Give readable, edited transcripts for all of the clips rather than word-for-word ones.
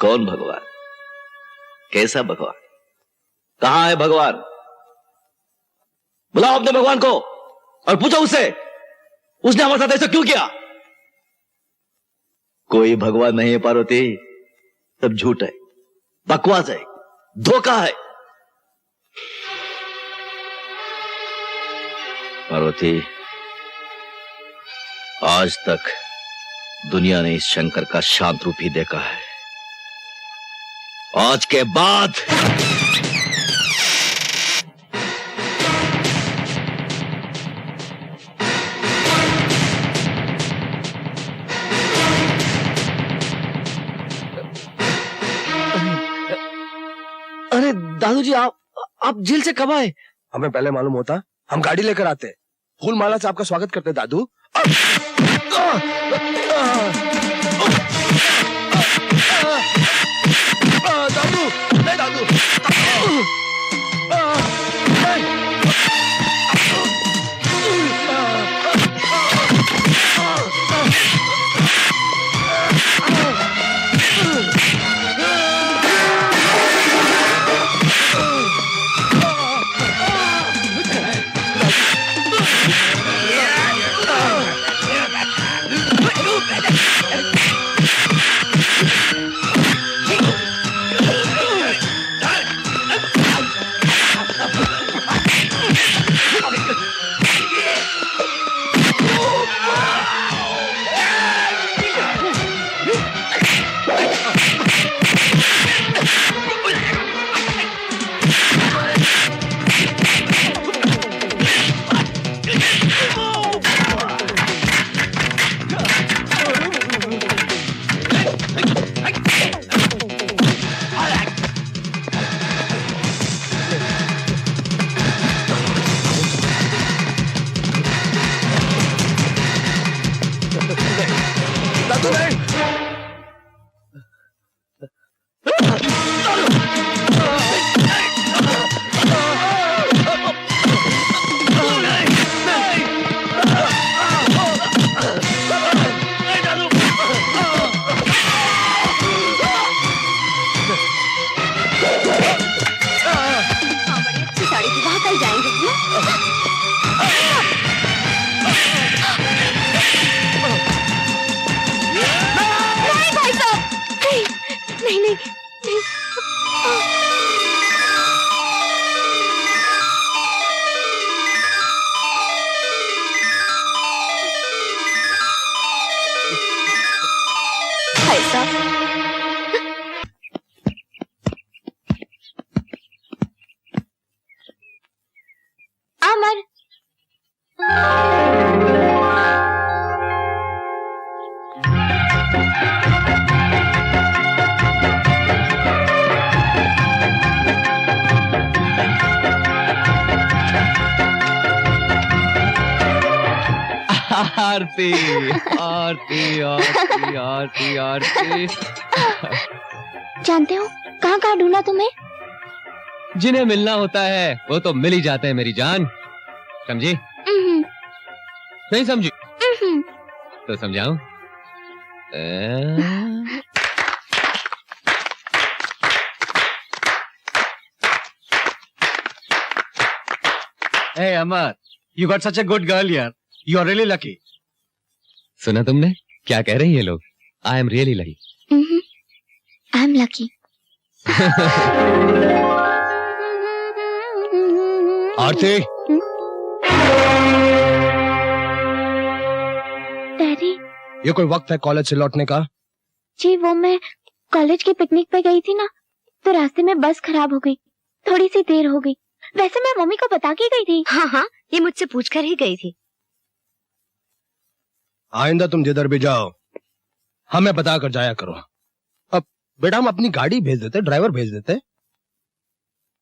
कौन भगवान? कैसा भगवान? कहां है भगवान? बुलाओ अपने भगवान को और पूछो उससे, उसने हमारे साथ ऐसा क्यों किया? कोई भगवान नहीं है पार्वती, सब झूठ है, बकवास है, धोखा है। पार्वती, आज तक दुनिया ने इस शंकर का शांत रूप ही देखा है। आज के बाद अरे दादू जी, आप जेल से कब आए? हमें पहले मालूम होता हम गाड़ी लेकर आते, फूल माला से आपका स्वागत करते दादू। दादू नहीं, दादू अमर, आरती आरती आरती आरती आरती। जानते हो कहाँ कहाँ ढूंढा तुम्हें? जिन्हें मिलना होता है वो तो मिल ही जाते हैं मेरी जान, समझी? नहीं समझी तो समझाऊं? Hey Amar, you got such a good girl here. You are really lucky. सुना तुमने क्या कह रही है लोग? I am really lucky. I am lucky. Aarti, daddy, ये कोई वक्त है कॉलेज से लौटने का? जी वो मैं कॉलेज की पिकनिक पे गई थी ना, तो रास्ते में बस खराब हो गई, थोड़ी सी देर हो गई। वैसे मैं मम्मी को बता के गई थी। हाँ हाँ, ये मुझसे पूछकर ही गई थी। आइंदा तुम जिधर भी जाओ हमें बता कर जाया करो। अब बेटा हम अपनी गाड़ी भेज देते, ड्राइवर भेज देते।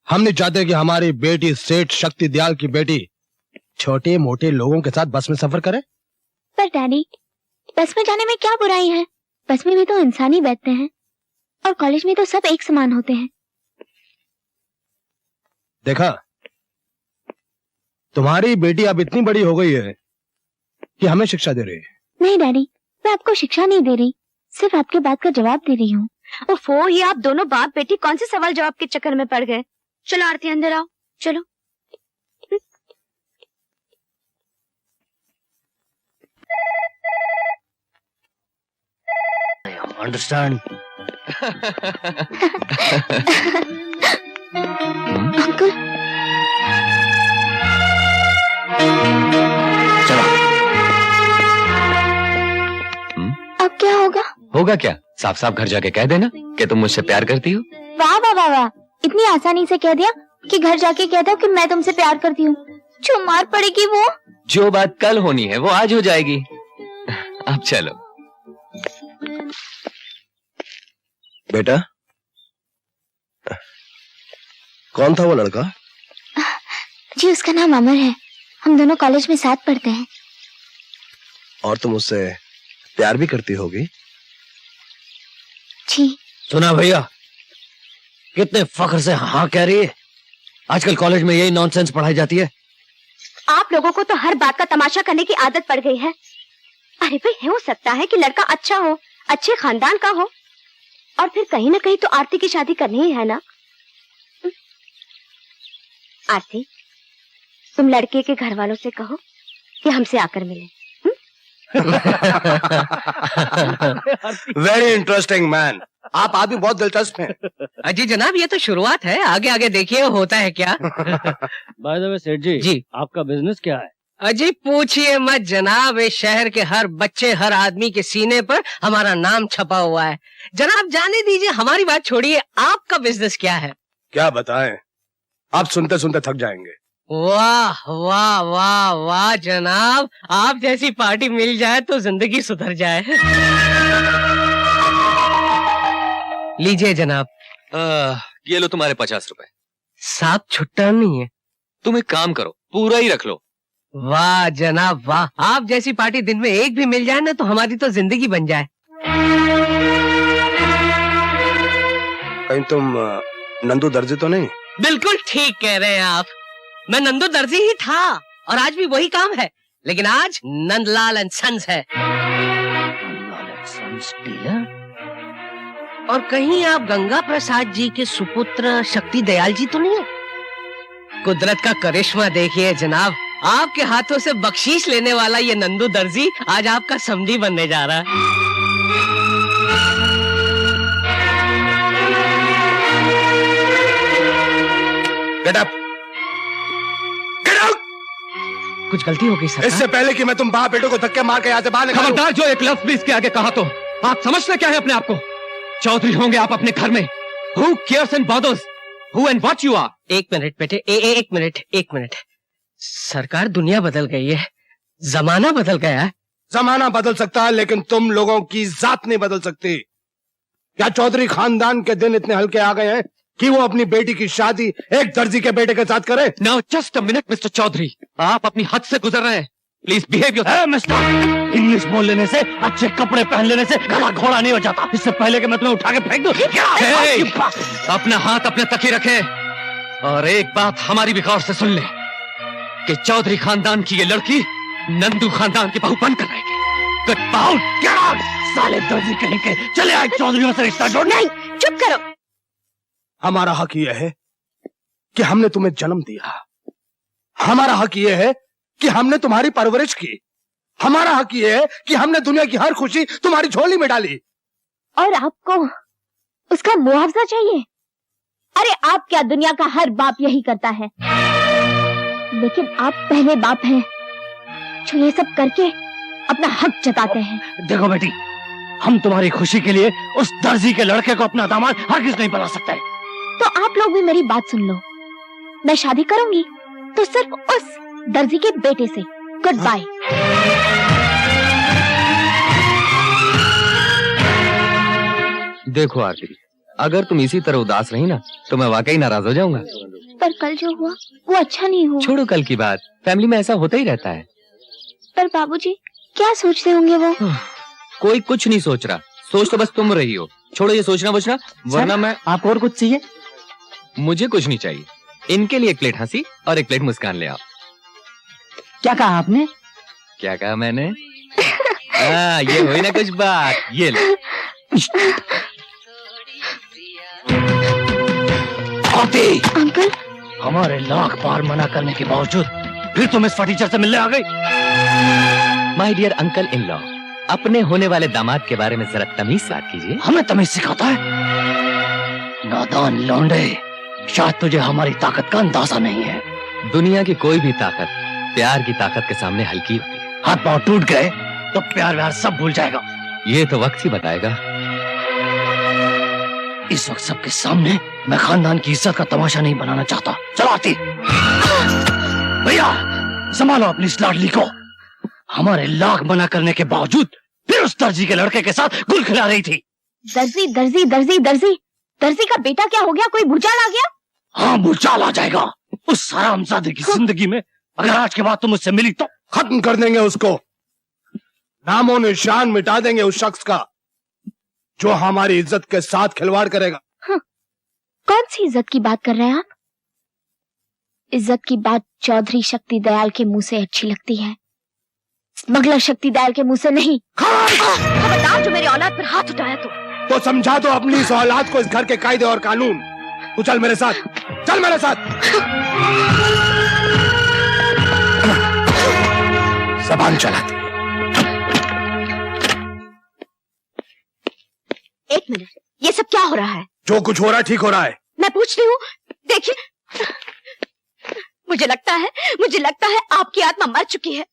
हम नहीं चाहते कि हमारी बेटी सेठ शक्ति दयाल की बेटी छोटे मोटे लोगों के साथ बस में सफर करे। पर डैडी, बस में जाने में क्या बुराई है? बस में भी तो इंसान ही बैठते हैं, और कॉलेज में तो सब एक समान होते हैं। देखा, तुम्हारी बेटी अब इतनी बड़ी हो गई है कि हमें शिक्षा दे रही है। नहीं डैडी, मैं आपको शिक्षा नहीं दे रही, सिर्फ आपके बात का जवाब दे रही हूँ। ओफो, ये आप दोनों बाप बेटी कौन से सवाल जवाब के चक्कर में पड़ गए। चलो आरती अंदर आओ, चलो। अंडरस्टैंड। अंकल, चलो। अब क्या होगा? होगा क्या? साफ साफ घर जाके कह देना कि तुम मुझसे प्यार करती हो। वाह वाह वाह वाह, इतनी आसानी से कह दिया कि घर जाके कह दो कि मैं तुमसे प्यार करती हूँ। जो मार पड़ेगी वो। जो बात कल होनी है वो आज हो जाएगी। अब चलो। बेटा, कौन था वो लड़का? जी उसका नाम अमर है, हम दोनों कॉलेज में साथ पढ़ते हैं। और तुम उससे प्यार भी करती होगी? जी। सुना भैया, कितने फख्र से हाँ कह रही है। आजकल कॉलेज में यही नॉनसेंस पढ़ाई जाती है। आप लोगों को तो हर बात का तमाशा करने की आदत पड़ गई है। अरे भाई, हो सकता है कि लड़का अच्छा हो, अच्छे खानदान का हो, और फिर कहीं ना कहीं तो आरती की शादी करनी ही है ना। आरती, तुम लड़के के घर वालों से कहो कि हमसे आकर मिले। Very interesting man. आप भी बहुत दिलचस्प हैं। अजी जनाब, ये तो शुरुआत है, आगे आगे देखिए होता है क्या। बाय द वे सेठ जी, जी आपका बिजनेस क्या है? अजी पूछिए मत जनाब, इस शहर के हर बच्चे हर आदमी के सीने पर हमारा नाम छपा हुआ है। जनाब जाने दीजिए, हमारी बात छोड़िए, आपका बिजनेस क्या है? क्या बताएं, आप सुनते सुनते थक जाएंगे। वाह वाह वाह वाह जनाब, आप जैसी पार्टी मिल जाए तो जिंदगी सुधर जाए। लीजिए जनाब। ये लो तुम्हारे 50 रुपए। साहब छुट्टा नहीं है। तुम एक काम करो, पूरा ही रख लो। वाह जनाब वाह, आप जैसी पार्टी दिन में एक भी मिल जाए ना तो हमारी तो जिंदगी बन जाए। कहीं तुम नंदू दर्जी तो नहीं? बिल्कुल ठीक कह रहे हैं आप, मैं नंदू दर्जी ही था और आज भी वही काम है, लेकिन आज नंदलाल एंड सन्स है। और कहीं आप गंगा प्रसाद जी के सुपुत्र शक्ति दयाल जी तो नहीं है? कुदरत का करिश्मा देखिए जनाब, आपके हाथों से बख्शीश लेने वाला ये नंदू दर्जी आज आपका समधी बनने जा रहा है। Get up, get out. कुछ गलती हो गई सर। इससे पहले कि मैं तुम बाप बेटों को धक्के मार के यहाँ से बाहर निकालूं। खबरदार, जो एक लफ्ज भी इसके आगे कहा तो आप समझते क्या है अपने आप को? चौधरी होंगे आप अपने घर में। Who cares and bothers? Who and what you are? एक मिनट बेटे, एक मिनट। सरकार, दुनिया बदल गई है, जमाना बदल गया है। जमाना बदल सकता है लेकिन तुम लोगों की जात नहीं बदल सकती। क्या चौधरी खानदान के दिन इतने हल्के आ गए हैं कि वो अपनी बेटी की शादी एक दर्जी के बेटे के साथ करे? Now just a minute, Mr. Chaudhary, आप अपनी हद से गुजर रहे हैं। Please behave yourself. Mister, English बोल लेने से, अच्छे कपड़े पहन लेने से गला घोड़ा नहीं हो जाता। इससे पहले कि मैं तुम्हें उठा के फेंक दूं। अपना हाथ अपने तक ही रखें और एक बात हमारी भी गौर से सुन ले कि चौधरी खानदान की ये लड़की नंदू खानदान की बहू बनकर रहेगी। Get out! साले दर्जी कहीं के, चले आए चौधरियों से रिश्ता जोड़ने। नहीं, चुप करो। हमारा हक यह है कि हमने तुम्हें जन्म दिया। हमारा हक यह है कि हमने तुम्हारी परवरिश की। हमारा हक यह है कि हमने दुनिया की हर खुशी तुम्हारी झोली में डाली। और आपको उसका मुआवजा चाहिए? अरे आप क्या, दुनिया का हर बाप यही करता है, लेकिन आप पहले बाप हैं जो ये सब करके अपना हक जताते हैं। देखो बेटी, हम तुम्हारी खुशी के लिए उस दर्जी के लड़के को अपना दामाद हरगिज नहीं बना सकते। तो आप लोग भी मेरी बात सुन लो, मैं शादी करूंगी तो सिर्फ उस दर्जी के बेटे से। Good bye. देखो आरती, अगर तुम इसी तरह उदास रही ना तो मैं वाकई नाराज हो जाऊंगा। पर कल जो हुआ वो अच्छा नहीं हुआ। छोड़ो कल की बात, फैमिली में ऐसा होता ही रहता है। पर बाबूजी क्या सोचते होंगे वो? कोई कुछ नहीं सोच रहा, सोच तो बस तुम रही हो। छोड़ो ये सोचना वोचना, वरना मैं। आपको और कुछ चाहिए? मुझे कुछ नहीं चाहिए, इनके लिए एक प्लेट हंसी और एक प्लेट मुस्कान ले आओ। क्या कहा आपने? क्या कहा मैंने? ये हुई ना कुछ बात, ये लो। आरती, अंकल, हमारे लाख बार मना करने के बावजूद फिर तुम इस फटीचर से मिलने आ गई। My dear uncle in law, अपने होने वाले दामाद के बारे में जरा तमीज से बात कीजिए। हमें तमीज सिखाता है? नादान लौंडे, शायद तुझे हमारी ताकत का अंदाजा नहीं है। दुनिया की कोई भी ताकत प्यार की ताकत के सामने हल्की होती है। हाथ पांव टूट गए तो प्यार व्यार सब भूल जाएगा। ये तो वक्त ही बताएगा। इस वक्त सबके सामने मैं खानदान की इज्जत का तमाशा नहीं बनाना चाहता। चलो आरती। भैया संभालो अपनी इस लाडली को। हमारे लाख मना करने के बावजूद फिर उस दर्जी के लड़के के साथ गुल खिला रही थी। दर्जी दर्जी दर्जी दर्जी दर्जी का बेटा क्या हो गया? कोई भूचाल आ गया? हाँ, भूचाल आ जाएगा उस हरामजादे की जिंदगी में। अगर आज के बाद तुम मुझसे मिली तो खत्म कर देंगे उसको, नामो निशान मिटा देंगे उस शख्स का जो हमारी इज्जत के साथ खिलवाड़ करेगा। कौन सी इज्जत की बात कर रहे हैं आप? इज्जत की बात चौधरी शक्ति दयाल के मुंह से अच्छी लगती है, स्मगलर शक्ति दयाल के मुंह से नहीं। खबरदार जो मेरी औलाद पर हाथ उठाया तो समझा दो अपनी इस औलाद को इस घर के कायदे और कानून। तू चल मेरे साथ, चल मेरे साथ। जबान चलाती। एक मिनट, ये सब क्या हो रहा है? जो कुछ हो रहा है ठीक हो रहा है। मैं पूछ रही हूँ। देखिए, मुझे लगता है आपकी आत्मा मर चुकी है।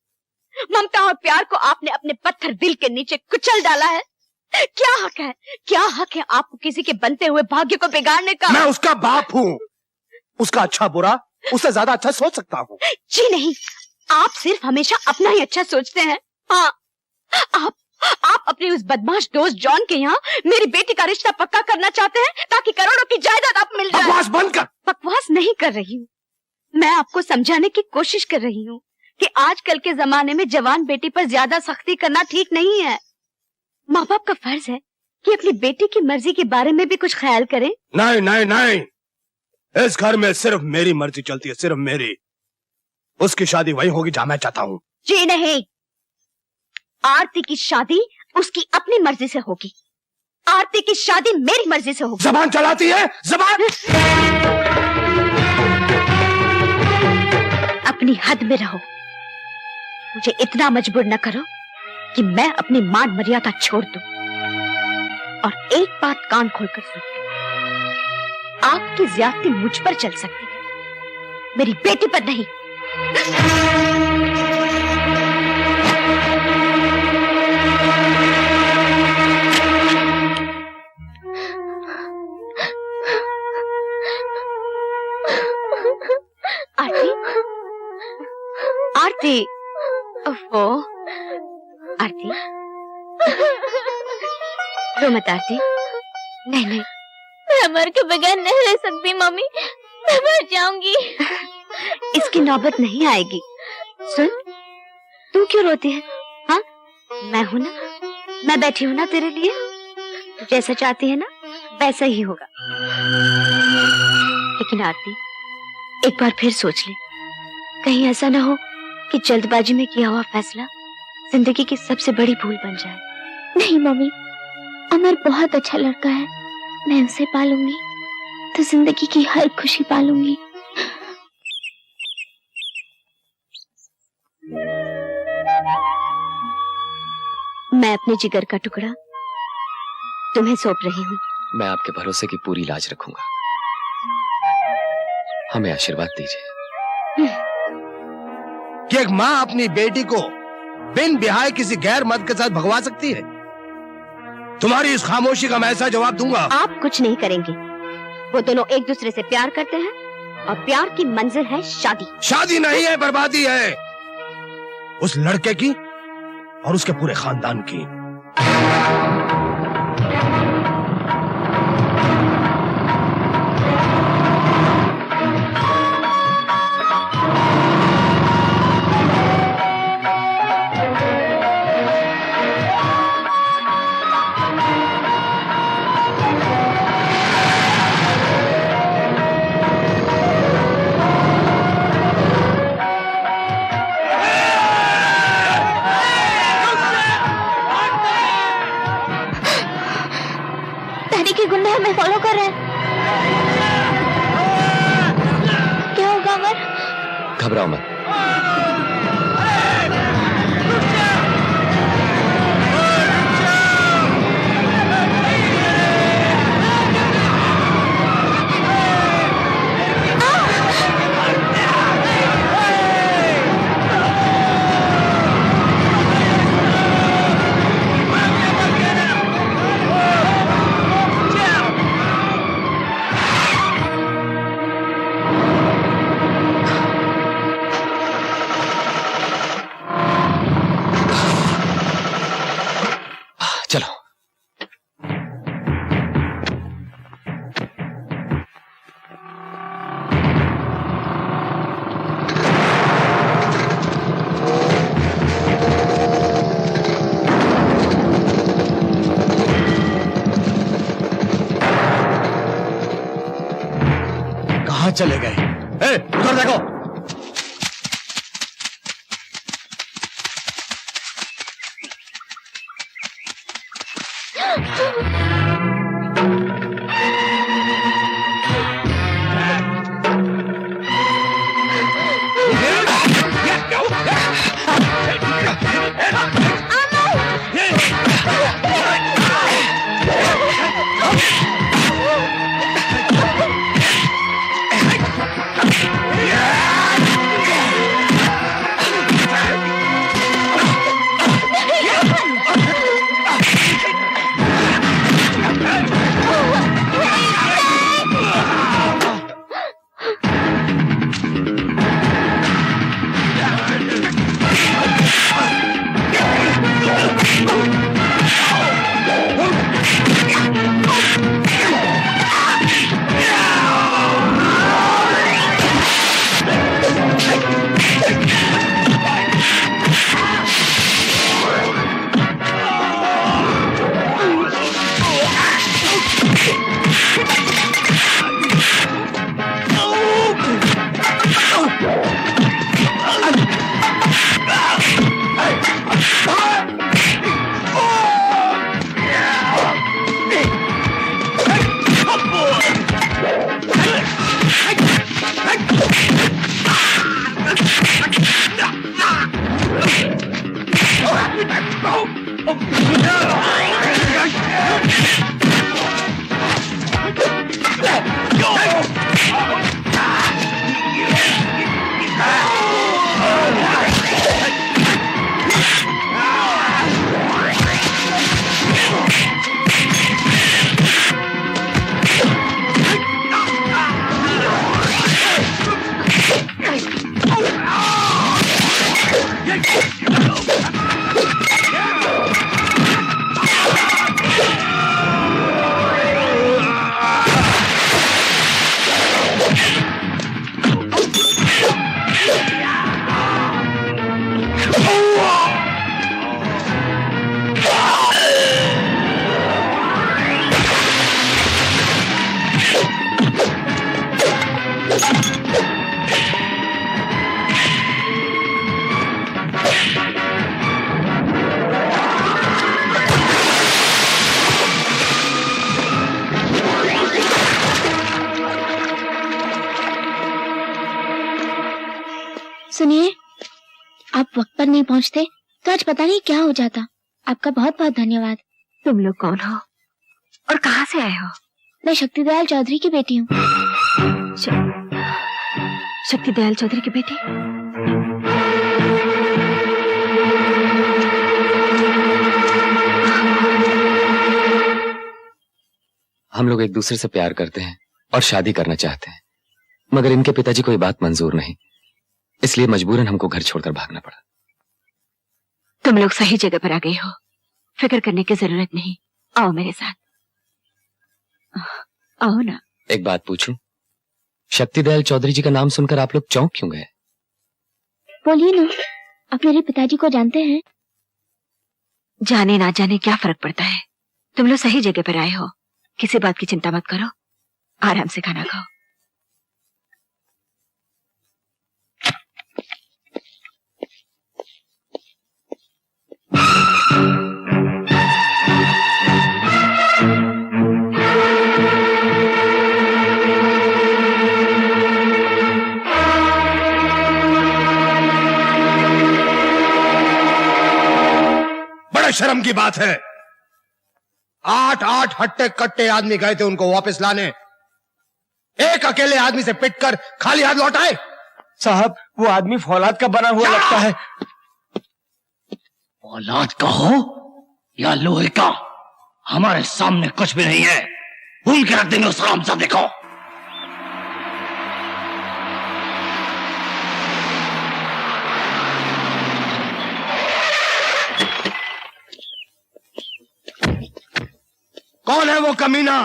ममता और प्यार को आपने अपने पत्थर दिल के नीचे कुचल डाला है। क्या हक है आपको किसी के बनते हुए भाग्य को बिगाड़ने का? मैं उसका बाप हूँ, उसका अच्छा बुरा उससे ज्यादा अच्छा सोच सकता हूँ। जी नहीं, आप सिर्फ हमेशा अपना ही अच्छा सोचते हैं। हाँ, आप अपने उस बदमाश दोस्त जॉन के यहाँ मेरी बेटी का रिश्ता पक्का करना चाहते हैं ताकि करोड़ों की जायदाद आप मिल जाए। बकवास बंद कर। बकवास नहीं कर रही हूँ, मैं आपको समझाने की कोशिश कर रही हूँ कि आजकल के जमाने में जवान बेटी पर ज्यादा सख्ती करना ठीक नहीं है। माँ बाप का फर्ज है कि अपनी बेटी की मर्जी के बारे में भी कुछ ख्याल करें। नहीं नहीं नहीं, इस घर में सिर्फ मेरी मर्जी चलती है, सिर्फ मेरी। उसकी शादी वही होगी जहाँ मैं चाहता हूँ। जी नहीं, आरती की शादी उसकी अपनी मर्जी से होगी। आरती की शादी मेरी मर्जी से होगी। जबान चलाती है, जबान। अपनी हद में रहो, मुझे इतना मजबूर न करो कि मैं अपनी मान मर्यादा छोड़ दूं। और एक बात कान खोलकर सुन, आपकी ज्यादती मुझ पर चल सकती है, मेरी बेटी पर नहीं। आरती, आरती, ओफो, आरती, रो मत आरती। नहीं नहीं, मैं मर के बगैर नहीं रह सकती मम्मी, मैं मर जाऊंगी। इसकी नौबत नहीं आएगी। सुन, तू क्यों रोती है? हाँ, मैं हूं ना, मैं बैठी हूं ना तेरे लिए। तू जैसा चाहती है ना वैसा ही होगा। लेकिन आरती, एक बार फिर सोच ले, कहीं ऐसा ना हो कि जल्दबाजी में किया हुआ फैसला जिंदगी की सबसे बड़ी भूल बन जाए। नहीं मम्मी, अमर बहुत अच्छा लड़का है, मैं उसे पालूंगी तो जिंदगी की हर खुशी पालूंगी। मैं अपने जिगर का टुकड़ा तुम्हें सौंप रही हूँ। मैं आपके भरोसे की पूरी लाज रखूंगा। हमें आशीर्वाद दीजिए। कि एक माँ अपनी बेटी को बिन ब्याह किसी गैर मर्द के साथ भगवा सकती है? तुम्हारी इस खामोशी का मैं ऐसा जवाब दूंगा। आप कुछ नहीं करेंगे। वो दोनों एक दूसरे से प्यार करते हैं और प्यार की मंजिल है शादी। शादी नहीं है, बर्बादी है, उस लड़के की और उसके पूरे खानदान की। देखिए गुंडे हमें फॉलो कर रहे हैं। क्या होगा अमर? घबराओ मत। चलो। कहाँ चले गए? उधर देखो। सुनिए, आप वक्त पर नहीं पहुंचते तो आज पता नहीं क्या हो जाता। आपका बहुत बहुत धन्यवाद। तुम लोग कौन हो और कहाँ से आए हो? मैं शक्तिदयाल चौधरी की बेटी हूँ। शक्तिदयाल चौधरी की बेटी? हम लोग एक दूसरे से प्यार करते हैं और शादी करना चाहते हैं, मगर इनके पिताजी को ये बात मंजूर नहीं, इसलिए मजबूरन हमको घर छोड़कर भागना पड़ा। तुम लोग सही जगह पर आ गए हो, फिक्र करने की जरूरत नहीं। आओ मेरे साथ, आओ ना। एक बात पूछूं, शक्तिदयाल चौधरी जी का नाम सुनकर आप लोग चौंक क्यों गए? बोलिए ना, आप मेरे पिताजी को जानते हैं? जाने ना जाने क्या फर्क पड़ता है। तुम लोग सही जगह पर आए हो, किसी बात की चिंता मत करो, आराम से खाना खाओ। शर्म की बात है। 8 हट्टे कट्टे आदमी गए थे उनको वापस लाने, एक अकेले आदमी से पिटकर खाली हाथ लौट आए। साहब वो आदमी फौलाद का बना हुआ लगता है। औलाद का हो या लोहे का, हमारे सामने कुछ भी नहीं है। भून के रख देंगे उस हरामजादे को। कौन है वो कमीना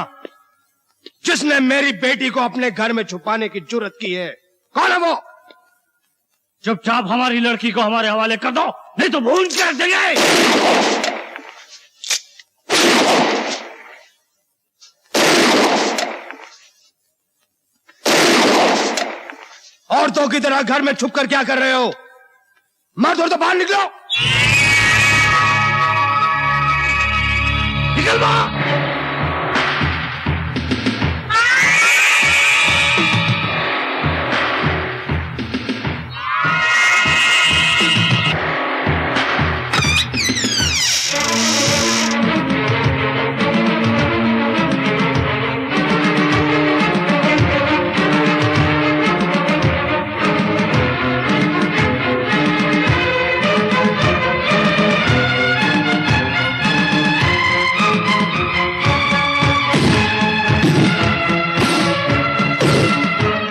जिसने मेरी बेटी को अपने घर में छुपाने की जुर्रत की है? कौन है वो? चुपचाप हमारी लड़की को हमारे हवाले कर दो, नहीं तो भून के रख देंगे। औरतों की तरह घर में छुपकर क्या कर रहे हो? मर्द हो तो बाहर निकलो। निकल बाहर।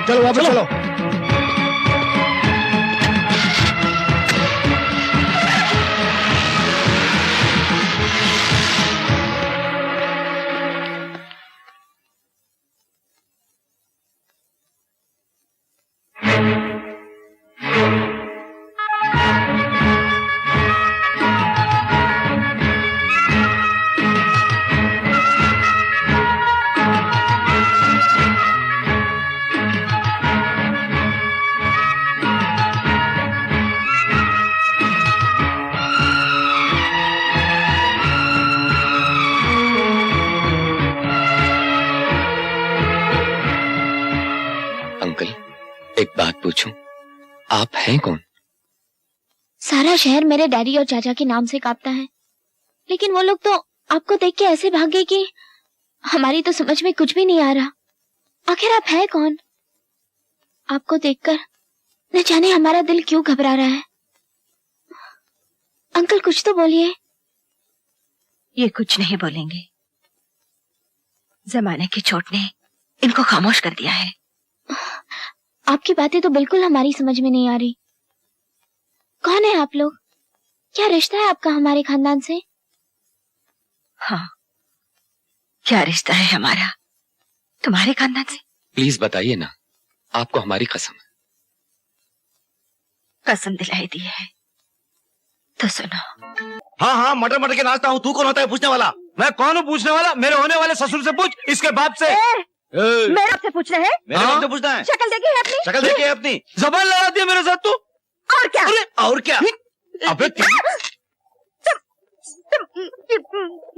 चलो वापस चलो। अंकल, एक बात पूछूं, आप हैं कौन? सारा शहर मेरे डैडी और चाचा के नाम से कांपता है, लेकिन वो लोग तो आपको देख के ऐसे भाग गए कि हमारी तो समझ में कुछ भी नहीं आ रहा। आखिर आप हैं कौन? आपको देखकर न जाने हमारा दिल क्यों घबरा रहा है। अंकल कुछ तो बोलिए। ये कुछ नहीं बोलेंगे। जमाने की चोट ने इनको खामोश कर दिया है। आपकी बातें तो बिल्कुल हमारी समझ में नहीं आ रही। कौन है आप लोग? क्या रिश्ता है आपका हमारे खानदान से? हाँ, क्या रिश्ता है हमारा तुम्हारे खानदान से? प्लीज बताइए ना, आपको हमारी कसम है। कसम दिलाई दी है तो सुनो। हाँ हाँ, मटर मटर के नाचता हूँ। तू कौन होता है पूछने वाला? मैं कौन हूँ पूछने वाला? मेरे होने वाले ससुर से पूछ, इसके बाप से। मेरे आपसे पूछ रहे हैं? मेरे बाप से पूछना है? शक्ल देखी है अपनी? शक्ल देखी है अपनी? जबान लड़ा दिया मेरे साथ तू। और क्या? और क्या? अबे तुम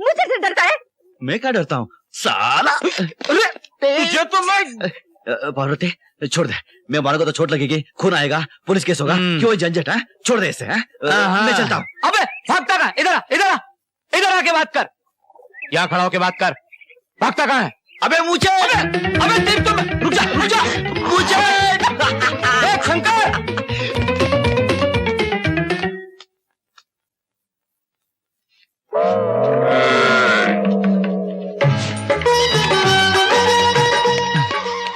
मुझे से डरता है? मैं क्या डरता हूँ साला? तुझे तो मैं पार्वती छोड़ दे। मैं मारूंगा तो चोट लगेगी, खून आएगा, पुलिस केस होगा। क्यों झंझट है? छोड़ दे इसे। मैं चलता हूँ। अबे भागता कहाँ? इधर आके बात कर। यहाँ खड़ा होके बात कर। भागता कहाँ है? अबे मुझे अबे तेरी तो रुक जा मुझे शंकर।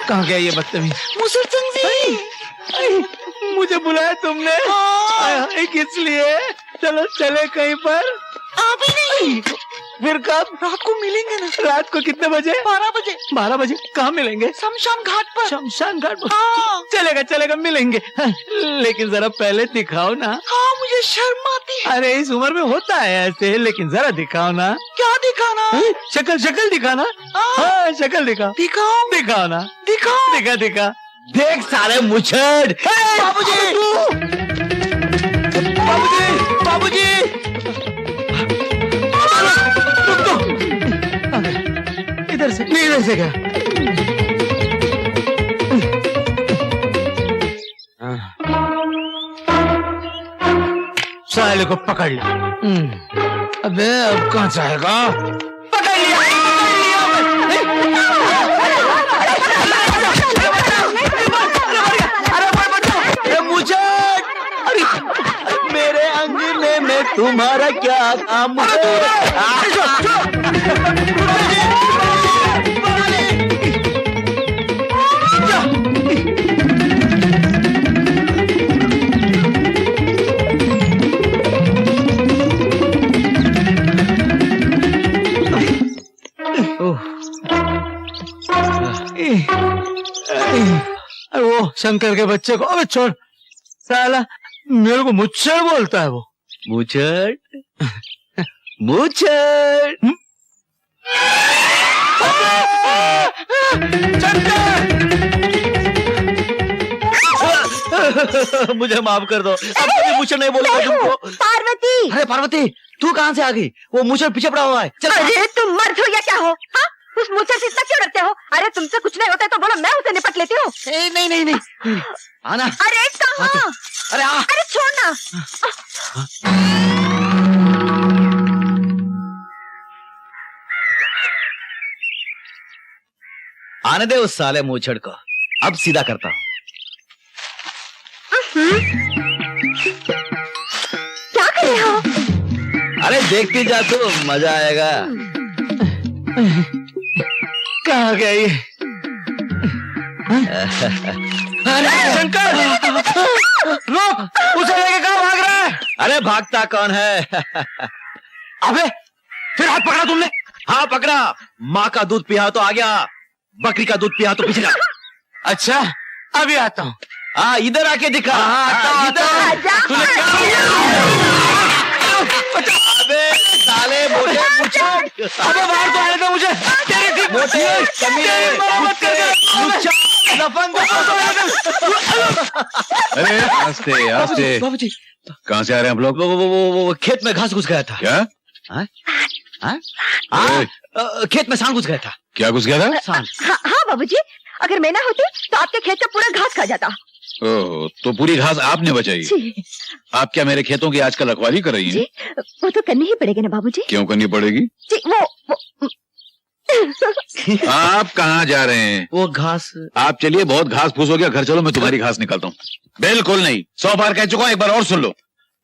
कहाँ गया ये बदतमीज? मुझे बुलाया तुमने? किस लिए? चलो चले कहीं पर। अभी नहीं। फिर कब? रात को मिलेंगे ना। रात को कितने बजे? 12 बजे। 12 बजे कहाँ मिलेंगे? शमशान घाट पर। शमशान घाट पर? हाँ। चलेगा मिलेंगे। लेकिन जरा पहले दिखाओ ना। हाँ, मुझे शर्म आती है। अरे इस उम्र में होता है ऐसे, लेकिन जरा दिखाओ ना। क्या दिखाना? शक्ल दिखाना। हाँ, शक्ल दिखाओ ना। दिखा। देख सारे मुछड़। बाबूजी इधर से क्या? साले को पकड़ लो। अबे अब कहाँ जाएगा? मुझे मेरे अंगने में तुम्हारा क्या काम वो शंकर के बच्चे को अबे छोड़, साला मेरे को मुच्छर बोलता है वो। मुचड़ मुचड़ मुझे माफ कर दो, अब कभी मुचड़ नहीं बोलूंगा तुमको। पार्वती, अरे पार्वती, तू कहाँ से आ गई? वो मुचड़ पीछे पड़ा हुआ है। चल अरे तुम मर्द हो या क्या हो? हाँ, उस मुझसे से इतना क्यों डरते हो? अरे तुमसे कुछ नहीं होता तो बोलो, मैं उसे निपट लेती हूँ। नहीं नहीं नहीं, आना। अरे कहाँ? अरे आ। अरे छोड़ना। आने दे उस साले मुचड़ को, अब सीधा करता हूँ। क्या कर रहे हो? अरे देखती जा तू, मजा आएगा। कहाँ गया ये? अरे शंकर, रुक, उसे लेके कहाँ भाग रहा है? अरे भागता कौन है? अबे फिर हाथ पकड़ा तुमने? हाँ पकड़ा, माँ का दूध पिया तो आ गया, बकरी का दूध पिया तो पिछला। अच्छा अभी आता हूँ। हाँ इधर आके दिखा। अबे साले मोटे मुझे, अबे बाहर तो आने दो मुझे। मोटे कमीने, अरे आस्ते आस्ते, बाबूजी कहाँ से आ रहे हैं आप लोग? वो खेत में घास घुस गया था। क्या? खेत में सांड घुस गया था। क्या घुस गया था? सांड। हाँ बाबूजी, अगर मैं ना होती तो आपके खेत का पूरा घास खा जाता। ओह, तो पूरी घास आपने बचाई? जी आप क्या मेरे खेतों की आजकल रखवाली कर रही हैं? जी, वो तो करनी ही पड़ेगी ना बाबूजी। क्यों करनी पड़ेगी? जी वो आप कहाँ जा रहे हैं? वो घास। आप चलिए, बहुत घास फूस हो गया, घर चलो, मैं तुम्हारी घास निकालता हूँ। बिल्कुल नहीं, 100 बार कह चुका हूँ, एक बार और सुन लो।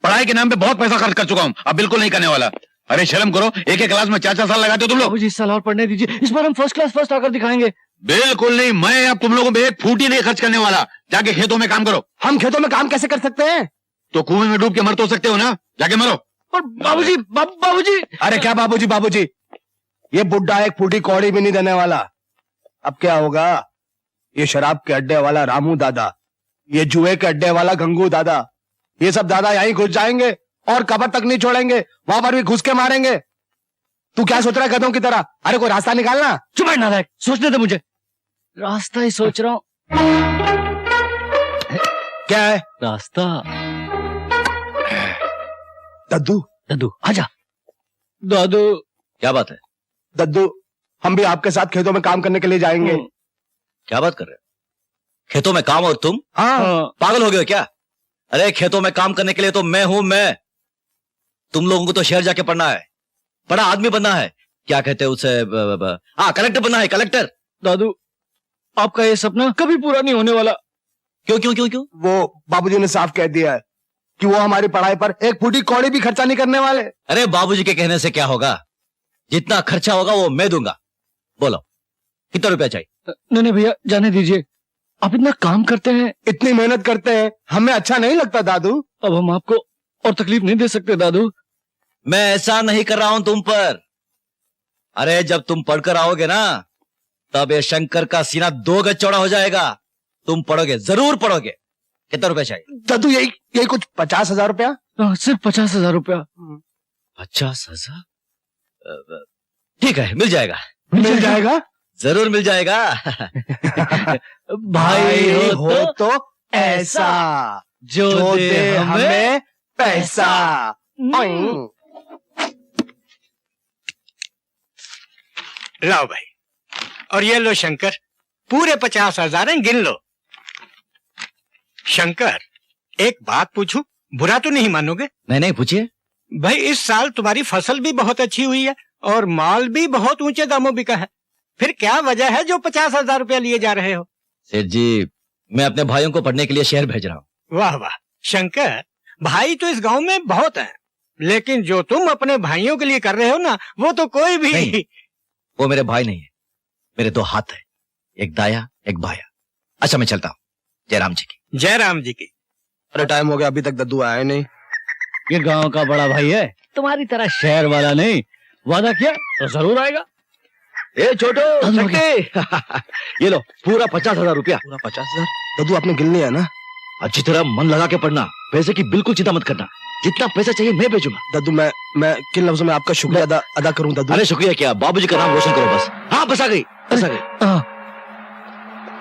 पढ़ाई के नाम पे बहुत पैसा खर्च कर चुका हूँ, अब बिल्कुल नहीं करने वाला। अरे शर्म करो, एक क्लास में 4-4 साल लगाते हो तुम लोग। बाबूजी इस साल और पढ़ने दीजिए, इस बार हम फर्स्ट क्लास फर्स्ट आकर दिखाएंगे। बिल्कुल नहीं, मैं अब तुम लोगों पे एक फूटी नहीं खर्च करने वाला। जाके खेतों में काम करो। हम खेतों में काम कैसे कर सकते हैं? तो कुएं में डूब के मर तो सकते हो ना, जाके मरो। और बाबूजी बाबूजी, अरे क्या बाबूजी बाबूजी, ये बुड्ढा एक फूटी कौड़ी भी नहीं देने वाला। अब क्या होगा? ये शराब के अड्डे वाला रामू दादा, ये जुए के अड्डे वाला गंगू दादा, ये सब दादा यहीं घुस जाएंगे और कब्र तक नहीं छोड़ेंगे, वहां पर भी घुस के मारेंगे। तू क्या सोच रहा है गधों की तरह? अरे कोई रास्ता निकालना। चुप है नालायक, सोचने दे मुझे। रास्ता ही सोच रहा हूँ। क्या है रास्ता? दद्दू दद्दू आजा। दादू क्या बात है? दद्दू, हम भी आपके साथ खेतों में काम करने के लिए जाएंगे। क्या बात कर रहे हो? खेतों में काम और तुम? हाँ। पागल हो गए हो क्या? अरे खेतों में काम करने के लिए तो मैं हूं, मैं। तुम लोगों को तो शहर जाके पढ़ना है, बड़ा आदमी बनना है, क्या कहते हैं उसे, कलेक्टर बनना है, कलेक्टर। दादू, आपका ये सपना कभी पूरा नहीं होने वाला। क्यों क्यों क्यों क्यों? वो बाबूजी ने साफ कह दिया है कि वो हमारी पढ़ाई पर एक फूटी कौड़ी भी खर्चा नहीं करने वाले। अरे बाबूजी के कहने से क्या होगा, जितना खर्चा होगा वो मैं दूंगा। बोलो कितना रुपया चाहिए? नहीं भैया, जाने दीजिए। आप इतना काम करते हैं, इतनी मेहनत करते हैं, हमें अच्छा नहीं लगता दादू। अब हम आपको और तकलीफ नहीं दे सकते दादू। मैं ऐसा नहीं कर रहा हूं तुम पर। अरे जब तुम पढ़कर आओगे ना, तब ये शंकर का सीना 2 गज चौड़ा हो जाएगा। तुम पढ़ोगे, जरूर पढ़ोगे। कितना रुपया चाहिए? दादू यही कुछ 50,000 रुपया। सिर्फ 50,000 रुपया। 50,000? ठीक है, मिल जाएगा। मिल जाएगा? जरूर मिल जाएगा। भाई हो तो ऐसा जो दे हमें पैसा। लाओ भाई, और ये लो शंकर, पूरे 50,000 हैं, गिन लो। शंकर, एक बात पूछूं, बुरा तो नहीं मानोगे? नहीं पूछिए। भाई इस साल तुम्हारी फसल भी बहुत अच्छी हुई है और माल भी बहुत ऊंचे दामों बिका है, फिर क्या वजह है जो 50,000 रुपया लिए जा रहे हो? सेठ जी, मैं अपने भाइयों को पढ़ने के लिए शहर भेज रहा हूँ। वाह वाह शंकर, भाई तो इस गांव में बहुत हैं, लेकिन जो तुम अपने भाइयों के लिए कर रहे हो ना, वो तो कोई भी नहीं, वो मेरे भाई नहीं है, मेरे दो हाथ है, एक दाया एक बाया। अच्छा मैं चलता हूँ। जयराम जी की। जयराम जी की। अरे टाइम हो गया, अभी तक दद्दू आया नहीं। ये गांव का बड़ा भाई है, तुम्हारी तरह शहर वाला नहीं। वादा किया तो जरूर आएगा। ए छोटो ये लो पूरा 50,000 रुपया। पूरा 50,000? दद्दू आपने गिन लिया ना? अच्छी तरह मन लगा के पढ़ना, पैसे की बिल्कुल चिंता मत करना, जितना पैसा चाहिए मैं भेजूंगा। दद्दू मैं किन लफ्जों में आपका शुक्रिया अदा करूं दद्दू? अरे शुक्रिया क्या, बाबूजी का नाम रोशन करो बस। हाँ बस आ गई, बस आ गई।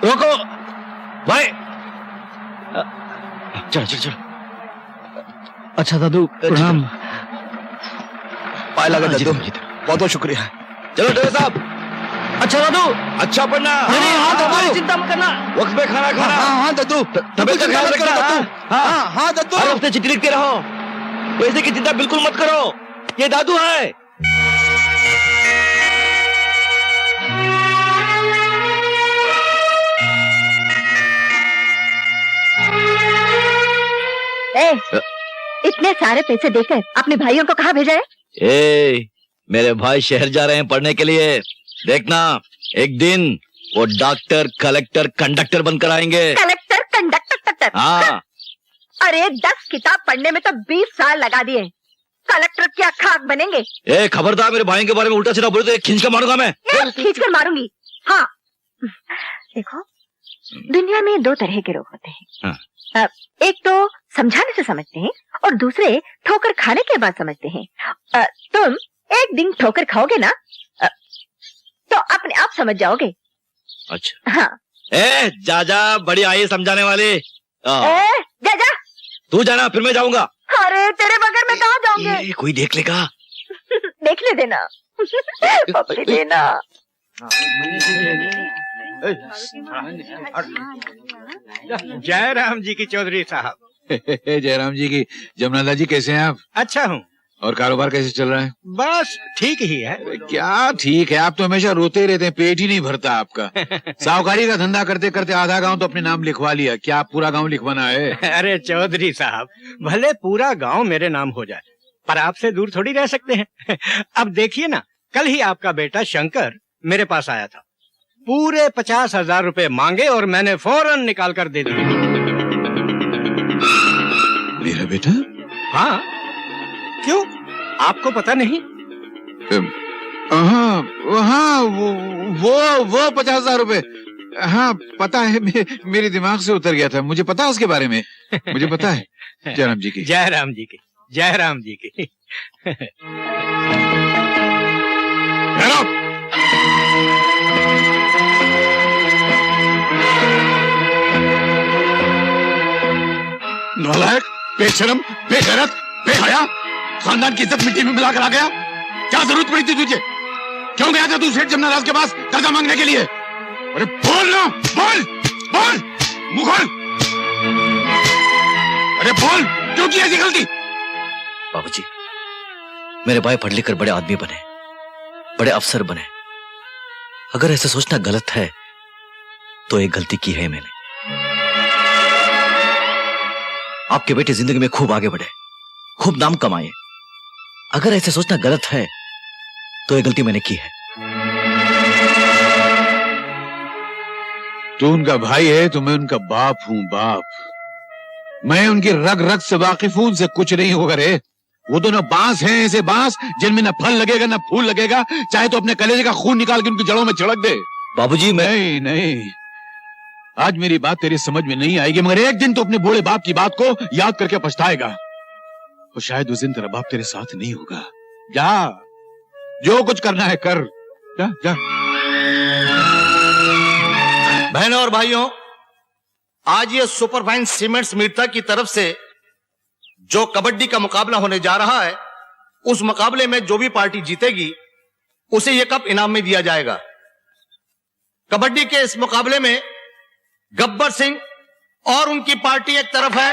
रोको भाई, चलो चलो चलो। अच्छा दादू प्रणाम। पाए लगा दद्दू, बहुत बहुत शुक्रिया। चलो ड्राइवर साहब। अच्छा दादू, अच्छा पढ़ना। हाँ, चिंता मत करना। वक्त पे खाना खाना। हाँ दद्दू, तबियत का ख्याल रखना। हाँ दद्दू। हर हफ्ते चिट्ठी लिखते रहो, पैसे की चिंता बिल्कुल मत करो, ये दादू है। इतने सारे पैसे देकर अपने भाइयों को कहाँ भेजा है? मेरे भाई शहर जा रहे हैं पढ़ने के लिए, देखना एक दिन वो डॉक्टर कलेक्टर कंडक्टर बनकर आएंगे। Collector conductor? हाँ। अरे 10 किताब पढ़ने में तो 20 साल लगा दिए, कलेक्टर क्या खाक बनेंगे? खबरदार मेरे भाई के बारे में उल्टा सीधा बोले तो खींच कर मारूंगा मैं। खींच कर मारूंगी? हाँ देखो, दुनिया में 2 तरह के लोग होते हैं। हाँ। एक तो समझाने से समझते हैं और दूसरे ठोकर खाने के बाद समझते हैं। तुम एक दिन ठोकर खाओगे ना तो अपने आप समझ जाओगे। अच्छा। हाँ। जा बड़ी आई समझाने वाली। जा तू जाना, फिर मैं जाऊंगा। अरे तेरे बगैर मैं कहाँ जाऊंगी? कोई देख लेगा। देखने देना पपड़ी देना। जयराम जी की चौधरी साहब। जयराम जी की। जमनादा जी कैसे हैं आप? अच्छा हूँ। और कारोबार कैसे चल रहा है? बस ठीक ही है। क्या ठीक है, आप तो हमेशा रोते रहते हैं, पेट ही नहीं भरता आपका। साहूकारी का धंधा करते करते आधा गांव तो अपने नाम लिखवा लिया, क्या आप पूरा गांव लिखवाना है? अरे चौधरी साहब, भले पूरा गांव मेरे नाम हो जाए, पर आपसे दूर थोड़ी रह सकते हैं। अब देखिए ना, कल ही आपका बेटा शंकर मेरे पास आया था, पूरे 50,000 रुपए मांगे और मैंने फौरन निकाल कर दे दिए। मेरा बेटा? हाँ, क्यों आपको पता नहीं? हाँ वो 50,000 रुपए, हाँ पता है, मेरे दिमाग से उतर गया था, मुझे पता है उसके बारे में, मुझे पता है। जयराम जी की। जयराम जी की। जयराम जी की। नालायक, बेशरम, बेगैरत, बेहया, खानदान की इज्जत मिट्टी में मिलाकर आ गया। क्या जरूरत पड़ी थी तुझे? क्यों गया था तू सेठ जमनादास के पास कर्जा मांगने के लिए? अरे बोल ना, बोल बोल, मुंह खोल। अरे बोल, क्यों की ऐसी गलती? बाबूजी, मेरे भाई पढ़ लिख कर बड़े आदमी बने, बड़े अफसर बने। अगर ऐसा सोचना गलत है तो एक गलती की है मैंने। आपके बेटे जिंदगी में खूब आगे बढ़े, खूब नाम कमाए। अगर ऐसे सोचना गलत है तो ये गलती मैंने की है। तू उनका भाई है तो मैं उनका बाप हूँ, बाप। मैं उनकी रग रग से वाकिफ हूं, उनसे कुछ नहीं होगा रे। वो दोनों बांस हैं, ऐसे बांस जिनमें न फल लगेगा न फूल लगेगा, चाहे तो अपने कलेजे का खून निकाल के उनकी जड़ों में छिड़क दे। बाबूजी नहीं नहीं, आज मेरी बात तेरी समझ में नहीं आएगी, मगर एक दिन तो अपने बूढ़े बाप की बात को याद करके पछताएगा। और शायद उस दिन तेरा बाप तेरे साथ नहीं होगा। जा, जो कुछ करना है कर, जा जा। बहनों और भाइयों, आज ये सुपरफाइन सीमेंट्स मीरता की तरफ से जो कबड्डी का मुकाबला होने जा रहा है, उस मुकाबले में जो भी पार्टी जीतेगी उसे यह कप इनाम में दिया जाएगा। कबड्डी के इस मुकाबले में गब्बर सिंह और उनकी पार्टी एक तरफ है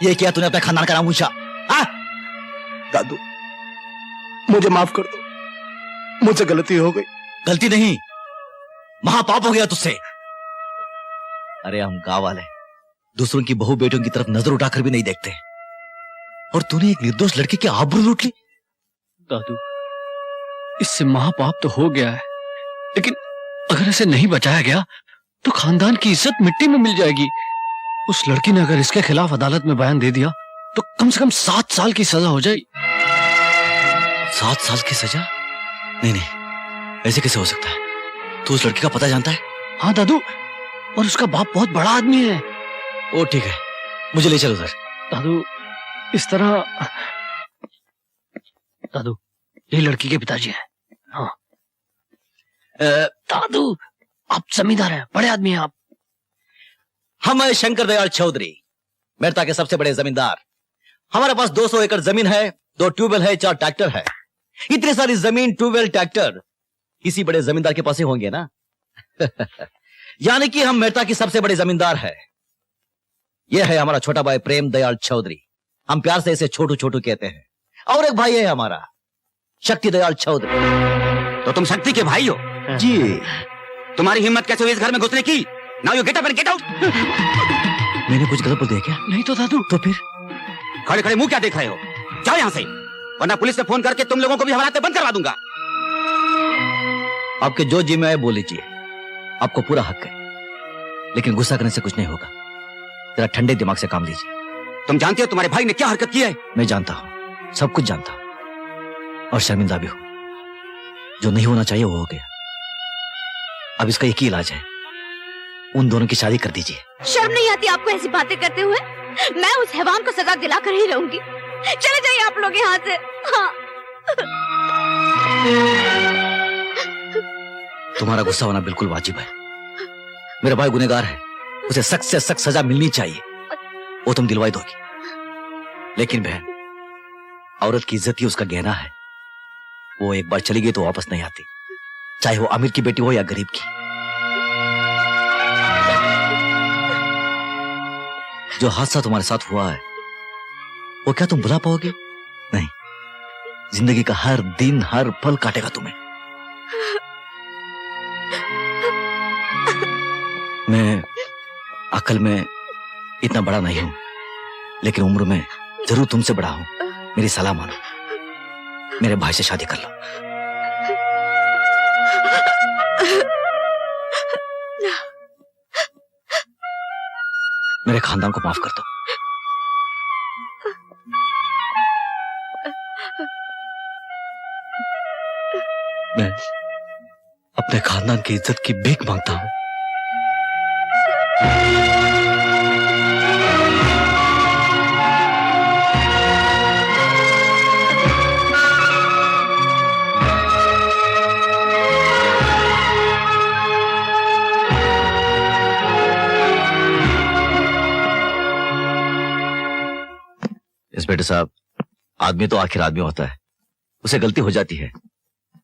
ये किया तूने अपने खानदान का नाम ऊंचा। हाँ? दादू मुझे माफ कर दो, मुझसे गलती हो गई। गलती नहीं, महापाप हो गया तुझसे। अरे हम गांव वाले दूसरों की बहू बेटियों की तरफ नजर उठाकर भी नहीं देखते, और तूने एक निर्दोष लड़की की आबरू लूट ली। दादू इससे महापाप तो हो गया है, लेकिन अगर इसे नहीं बचाया गया तो खानदान की इज्जत मिट्टी में मिल जाएगी। उस लड़की ने अगर इसके खिलाफ अदालत में बयान दे दिया तो कम से कम 7 साल की सजा हो जाएगी। 7 साल की सजा? नहीं नहीं, ऐसे कैसे हो सकता है? तू उस लड़की का पता जानता है? हाँ दादू, और उसका बाप बहुत बड़ा आदमी है। ओ ठीक है, मुझे ले चलो उधर। दादू इस तरह, दादू ये लड़की के पिताजी हैं। हाँ दादू आप जमींदार हैं, बड़े आदमी हैं आप। हम हैं शंकर दयाल चौधरी, मेरता के सबसे बड़े जमींदार। हमारे पास 200 एकड़ जमीन है, 2 ट्यूबवेल है, 4 ट्रैक्टर है। इतनी सारी जमीन, ट्यूबवेल, ट्रैक्टर किसी बड़े जमींदार के पास ही होंगे ना। यानी कि हम मेरता की सबसे बड़े जमींदार है। यह है हमारा छोटा भाई प्रेम दयाल चौधरी, हम प्यार से इसे छोटू छोटू कहते हैं। और एक भाई है हमारा शक्ति दयाल चौधरी। तो तुम शक्ति के भाई हो? जी। तुम्हारी हिम्मत कैसे हुई इस घर में घुसने की? Now you get up and get out. मैंने कुछ गलत बोल दिया क्या? नहीं तो दादू। तो फिर खड़े खड़े मुंह क्या देख रहे हो? जाओ यहां से, वरना पुलिस में फोन करके तुम लोगों को भी हवालाते बंद करवा दूंगा। आपके जो जी में आए बोल लीजिए, आपको पूरा हक है, लेकिन गुस्सा करने से कुछ नहीं होगा। जरा ठंडे दिमाग से काम लीजिए। तुम जानते हो तुम्हारे भाई ने क्या हरकत की है? मैं जानता हूं, सब कुछ जानता हूं, और शर्मिंदा भी हूं। जो नहीं होना चाहिए वो हो गया। अब इसका एक ही इलाज है, उन दोनों की शादी कर दीजिए। शर्म नहीं आती आपको ऐसी बातें करते हुए? मैं उस हैवान को सजा दिलाकर ही रहूंगी। चले जाइए आप लोग यहाँ से। हाँ। तुम्हारा गुस्सा होना बिल्कुल वाजिब है। मेरा भाई गुनहगार है, उसे सख्त से सख्त सजा मिलनी चाहिए, वो तुम दिलवाई दोगी। लेकिन बहन, औरत की इज्जत ही उसका गहना है। वो एक बार चली गई तो वापस नहीं आती, चाहे वो अमीर की बेटी हो या गरीब की। जो हादसा तुम्हारे साथ हुआ है वो क्या तुम भुला पाओगे? नहीं, जिंदगी का हर दिन हर पल काटेगा तुम्हें। मैं अकल में इतना बड़ा नहीं हूं, लेकिन उम्र में जरूर तुमसे बड़ा हूं। मेरी सलाह मानो, मेरे भाई से शादी कर लो। मेरे खानदान को माफ कर दो। मैं अपने खानदान की इज्जत की भीख मांगता हूं। इंस्पेक्टर साहब, आदमी तो आखिर आदमी होता है, उसे गलती हो जाती है,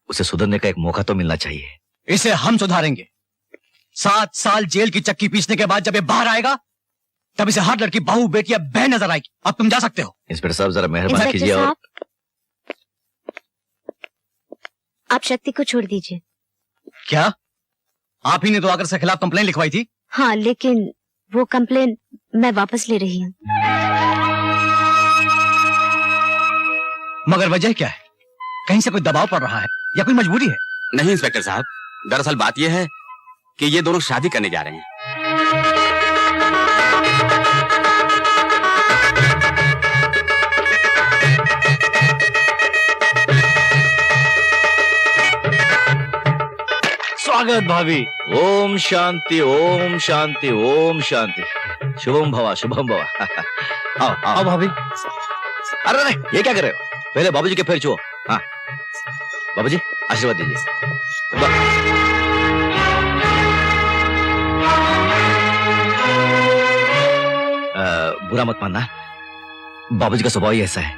उसे सुधरने का एक मौका तो मिलना चाहिए। इसे हम सुधारेंगे। 7 साल जेल की चक्की पीसने के बाद जब ये बाहर आएगा तब इसे हर लड़की बहू बेटी या बहन नजर आएगी। अब तुम जा सकते हो। इंस्पेक्टर साहब जरा मेहरबानी कीजिए। और आप शक्ति को छोड़ दीजिए। क्या आप ही ने तो आकर से खिलाफ कंप्लेन लिखवाई थी? हाँ, लेकिन वो कंप्लेन मैं वापस ले रही हूँ। मगर वजह क्या है? कहीं से कोई दबाव पड़ रहा है या कोई मजबूरी है? नहीं इंस्पेक्टर साहब, दरअसल बात यह है कि ये दोनों शादी करने जा रहे हैं। स्वागत भाभी। ओम शांति ओम शांति ओम शांति। शुभम भवा शुभम भवा। आओ आओ भाभी। अरे ये क्या कर रहे हो? पहले बाबूजी के पैर छुओ। हाँ बाबूजी, आशीर्वाद दीजिए। बुरा मत मानना, बाबूजी का स्वभाव ही ऐसा है,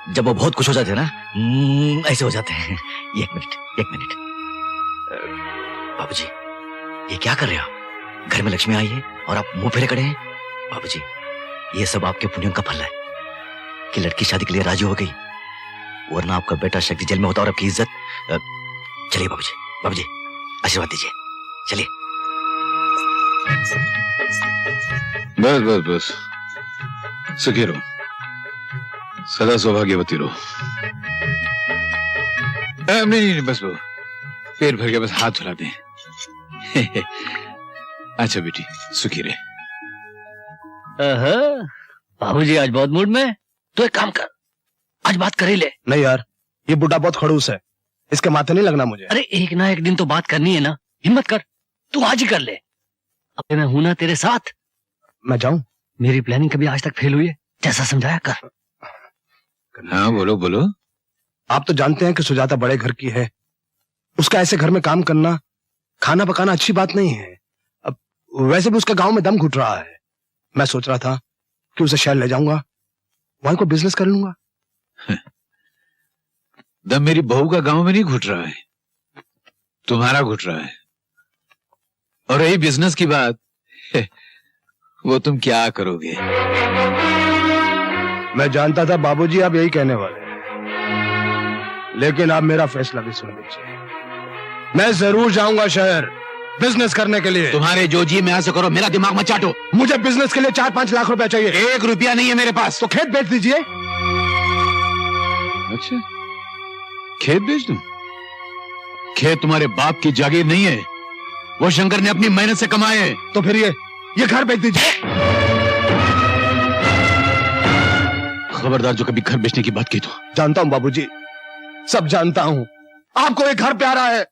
जब वो बहुत खुश हो जाते हैं ना, ऐसे हो जाते हैं। एक मिनट। बाबूजी, ये क्या कर रहे हो? घर में लक्ष्मी आई है और आप मुंह फेरे खड़े हैं। बाबूजी, ये सब आपके पुण्यों का फल है कि लड़की शादी के लिए राजी हो गई, वरना आपका बेटा शक्ति जेल में होता और आपकी इज्जत। चलिए बाबूजी, बाबूजी आशीर्वाद दीजिए, चलिए। बस बस बस, सुखी रहो, सदा सौभाग्यवती रहो। नहीं, बस वो पेट भर के बस हाथ धुला दें। अच्छा बेटी, सुखी रहे। बाबूजी आज बहुत मूड में। तो एक काम कर, आज बात कर ही ले। नहीं यार, ये बुढ़ा बहुत खड़ूस है, इसके माथे नहीं लगना मुझे। अरे एक ना एक दिन तो बात करनी है ना, हिम्मत कर, तू आज ही कर ले। अब मैं हूं ना तेरे साथ। मैं जाऊं? मेरी प्लानिंग कभी आज तक फेल हुई है? जैसा समझाया कर। हाँ बोलो बोलो। आप तो जानते हैं कि सुजाता बड़े घर की है, उसका ऐसे घर में काम करना, खाना पकाना अच्छी बात नहीं है। अब वैसे भी उसका गांव में दम घुट रहा है। मैं सोच रहा था कि उसे शहर ले जाऊंगा, वहीं को बिजनेस कर लूंगा। दम मेरी बहू का गांव में नहीं घुट रहा है, तुम्हारा घुट रहा है। और यही बिजनेस की बात, वो तुम क्या करोगे? मैं जानता था बाबूजी आप यही कहने वाले, लेकिन आप मेरा फैसला भी सुन लीजिए। मैं जरूर जाऊंगा शहर बिजनेस करने के लिए। तुम्हारे जो जी में ऐसे करो, मेरा दिमाग मत चाटो। मुझे बिजनेस के लिए 4-5 लाख रुपया चाहिए। 1 रुपया नहीं है मेरे पास। तो खेत बेच दीजिए। अच्छा, खेत बेच दूं? खेत तुम्हारे बाप की जागीर नहीं है, वो शंकर ने अपनी मेहनत से कमाए हैं। तो फिर ये घर बेच दीजिए। खबरदार जो कभी घर बेचने की बात की तो। जानता हूं बाबूजी, सब जानता हूं। आपको एक घर प्यारा है,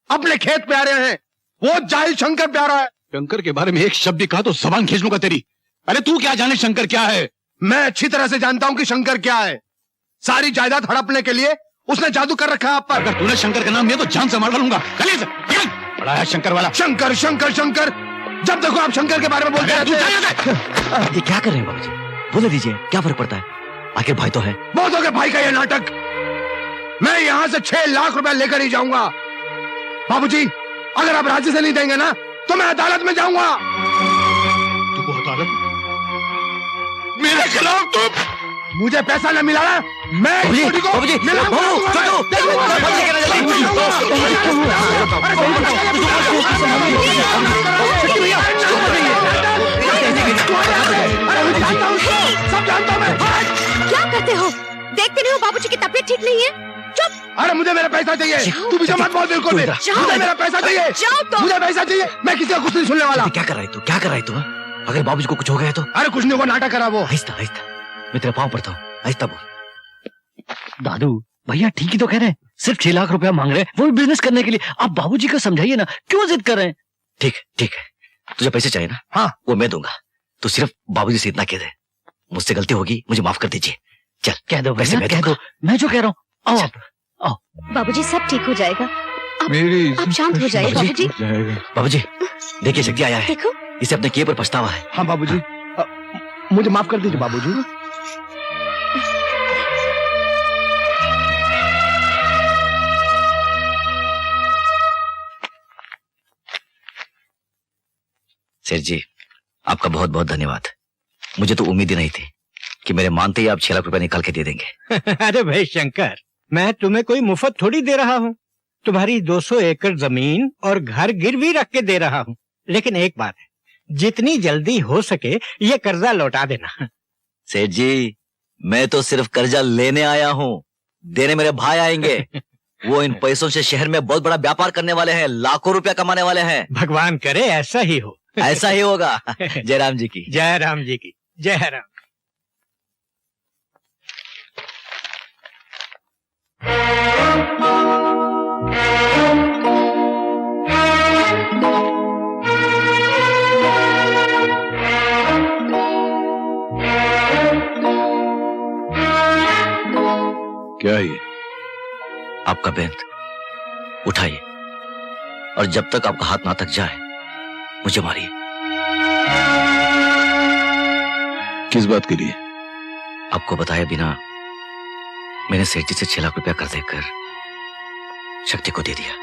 अपने खेत प्यारे हैं, वो जाहिल शंकर प्यारा है। शंकर के बारे में एक शब्द भी कहा तो जबान खींच लूंगा तेरी। अरे तू क्या जाने शंकर क्या है? मैं अच्छी तरह से जानता हूं कि शंकर क्या है। सारी जायदाद हड़पने के लिए उसने जादू कर रखा है आप पर। अगर तूने शंकर का नाम लिया तो जान से मार डालूंगा। गली से बड़ा है शंकर वाला। शंकर शंकर शंकर, जब देखो आप शंकर के बारे में बोलते रहते हैं। ये क्या कर रहे हैं बाबूजी? बोले दीजिए, क्या फर्क पड़ता है? आखिर भाई तो है। बहुत हो गया भाई का ये नाटक। मैं यहां से 6 लाख रुपया लेकर ही जाऊंगा। बाबूजी, अगर आप राजी से नहीं देंगे ना तो मैं अदालत में जाऊंगा। तू को अदालत मेरे खिलाफ? तो मुझे पैसा न मिला ना, मैं बाबूजी, सब जानता हूं मैं। क्या करते हो? देखते नहीं हो बाबूजी की तबीयत ठीक नहीं है? चुप। अरे मुझे मेरा पैसा चाहिए। तू मुझे मत बोल बिल्कुल भी। मुझे मेरा पैसा चाहिए। मुझे पैसा चाहिए। मैं किसी का कुछ नहीं सुनने वाला। क्या कर रहा है तू? क्या कर रहा है तू? अगर बाबूजी को कुछ हो गया तो? अरे कुछ नहीं, वो नाटक करा वो। आहिस्ता आहिस्ता, मैं तेरे पाँव पड़ता हूँ, आहिस्ता बोल। दादू भैया ठीक ही तो कह रहे हैं, सिर्फ 6 लाख रुपया मांग रहे हैं, वो भी बिजनेस करने के लिए। आप बाबूजी को समझाइए ना, क्यों जिद कर रहे हैं? ठीक ठीक है, तुझे पैसे चाहिए ना? हाँ, वो मैं दूंगा। तू सिर्फ बाबूजी से इतना कह दे, मुझसे गलती होगी, मुझे माफ कर दीजिए। चल कह दो, वैसे मैं कह दो, मैं जो कह रहा हूँ। आओ आओ। बाबूजी सब ठीक हो जाएगा, मेरी आप शांत हो जाइए बाबूजी। बाबूजी देखिए, शक्ति आया है, देखो इसे अपने किए पर पछतावा है। हाँ बाबूजी, मुझे माफ कर दीजिए बाबूजी। सेठ जी, आपका बहुत बहुत धन्यवाद। मुझे तो उम्मीद ही नहीं थी कि मेरे मानते ही आप 6 लाख रुपए निकाल के दे देंगे। अरे भाई शंकर, मैं तुम्हें कोई मुफ्त थोड़ी दे रहा हूँ। तुम्हारी 200 एकड़ जमीन और घर गिरवी रख के दे रहा हूँ। लेकिन एक बात है, जितनी जल्दी हो सके ये कर्जा लौटा देना। सेठ जी, मैं तो सिर्फ कर्जा लेने आया हूँ, देने मेरे भाई आएंगे। वो इन पैसों से शहर में बहुत बड़ा व्यापार करने वाले हैं, लाखों रुपया कमाने वाले हैं। भगवान करे ऐसा ही हो। ऐसा ही होगा। जय राम जी की। जय राम जी की। जय राम। क्या है ये? आपका बेंत उठाइए, और जब तक आपका हाथ ना तक जाए मुझे मारिए। किस बात के लिए? आपको बताए बिना मैंने सेठ जी से 6 लाख रुपया कर देकर शक्ति को दे दिया।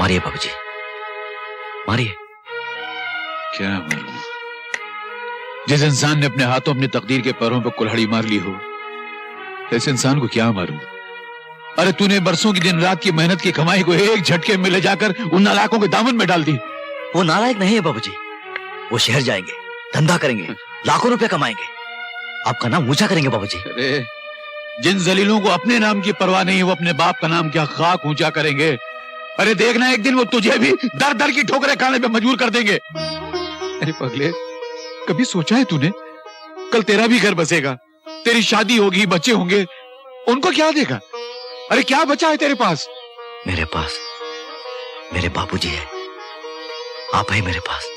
मारिए बाबूजी, मारिए। क्या मारूं? जिस इंसान ने अपने हाथों अपनी तकदीर के पैरों पर कुल्हाड़ी मार ली हो, ऐसे इंसान को क्या मारूं? अरे तूने बरसों की दिन रात की मेहनत की कमाई को एक झटके में ले जाकर उन नालायकों के दामन में डाल दी। वो नालायक नहीं है बाबूजी, वो शहर जाएंगे, धंधा करेंगे, लाखों रुपए कमाएंगे, आपका नाम ऊंचा करेंगे बाबूजी। अरे जिन जलीलों को अपने नाम की परवाह नहीं है, वो अपने बाप का नाम क्या खाक ऊंचा करेंगे। अरे देखना एक दिन वो तुझे भी दर दर की ठोकरें खाने पे मजबूर कर देंगे। अरे पगले, कभी सोचा है तूने कल तेरा भी घर बसेगा, तेरी शादी होगी, बच्चे होंगे, उनको क्या देगा? अरे क्या बचा है तेरे पास? मेरे पास मेरे बाबूजी है, आप है मेरे पास,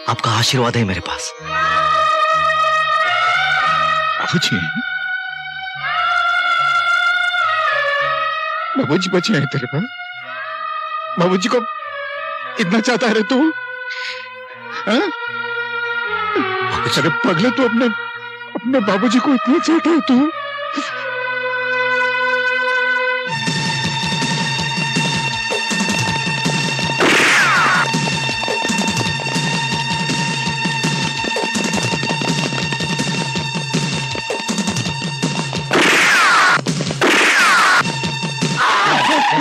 आपका आशीर्वाद है मेरे पास। बाबूजी, बाबूजी बचे हैं तेरे पास? बाबूजी को इतना चाहता है तू? हाँ? अरे पगले, तू अपने बाबूजी को इतना चाहता है तू?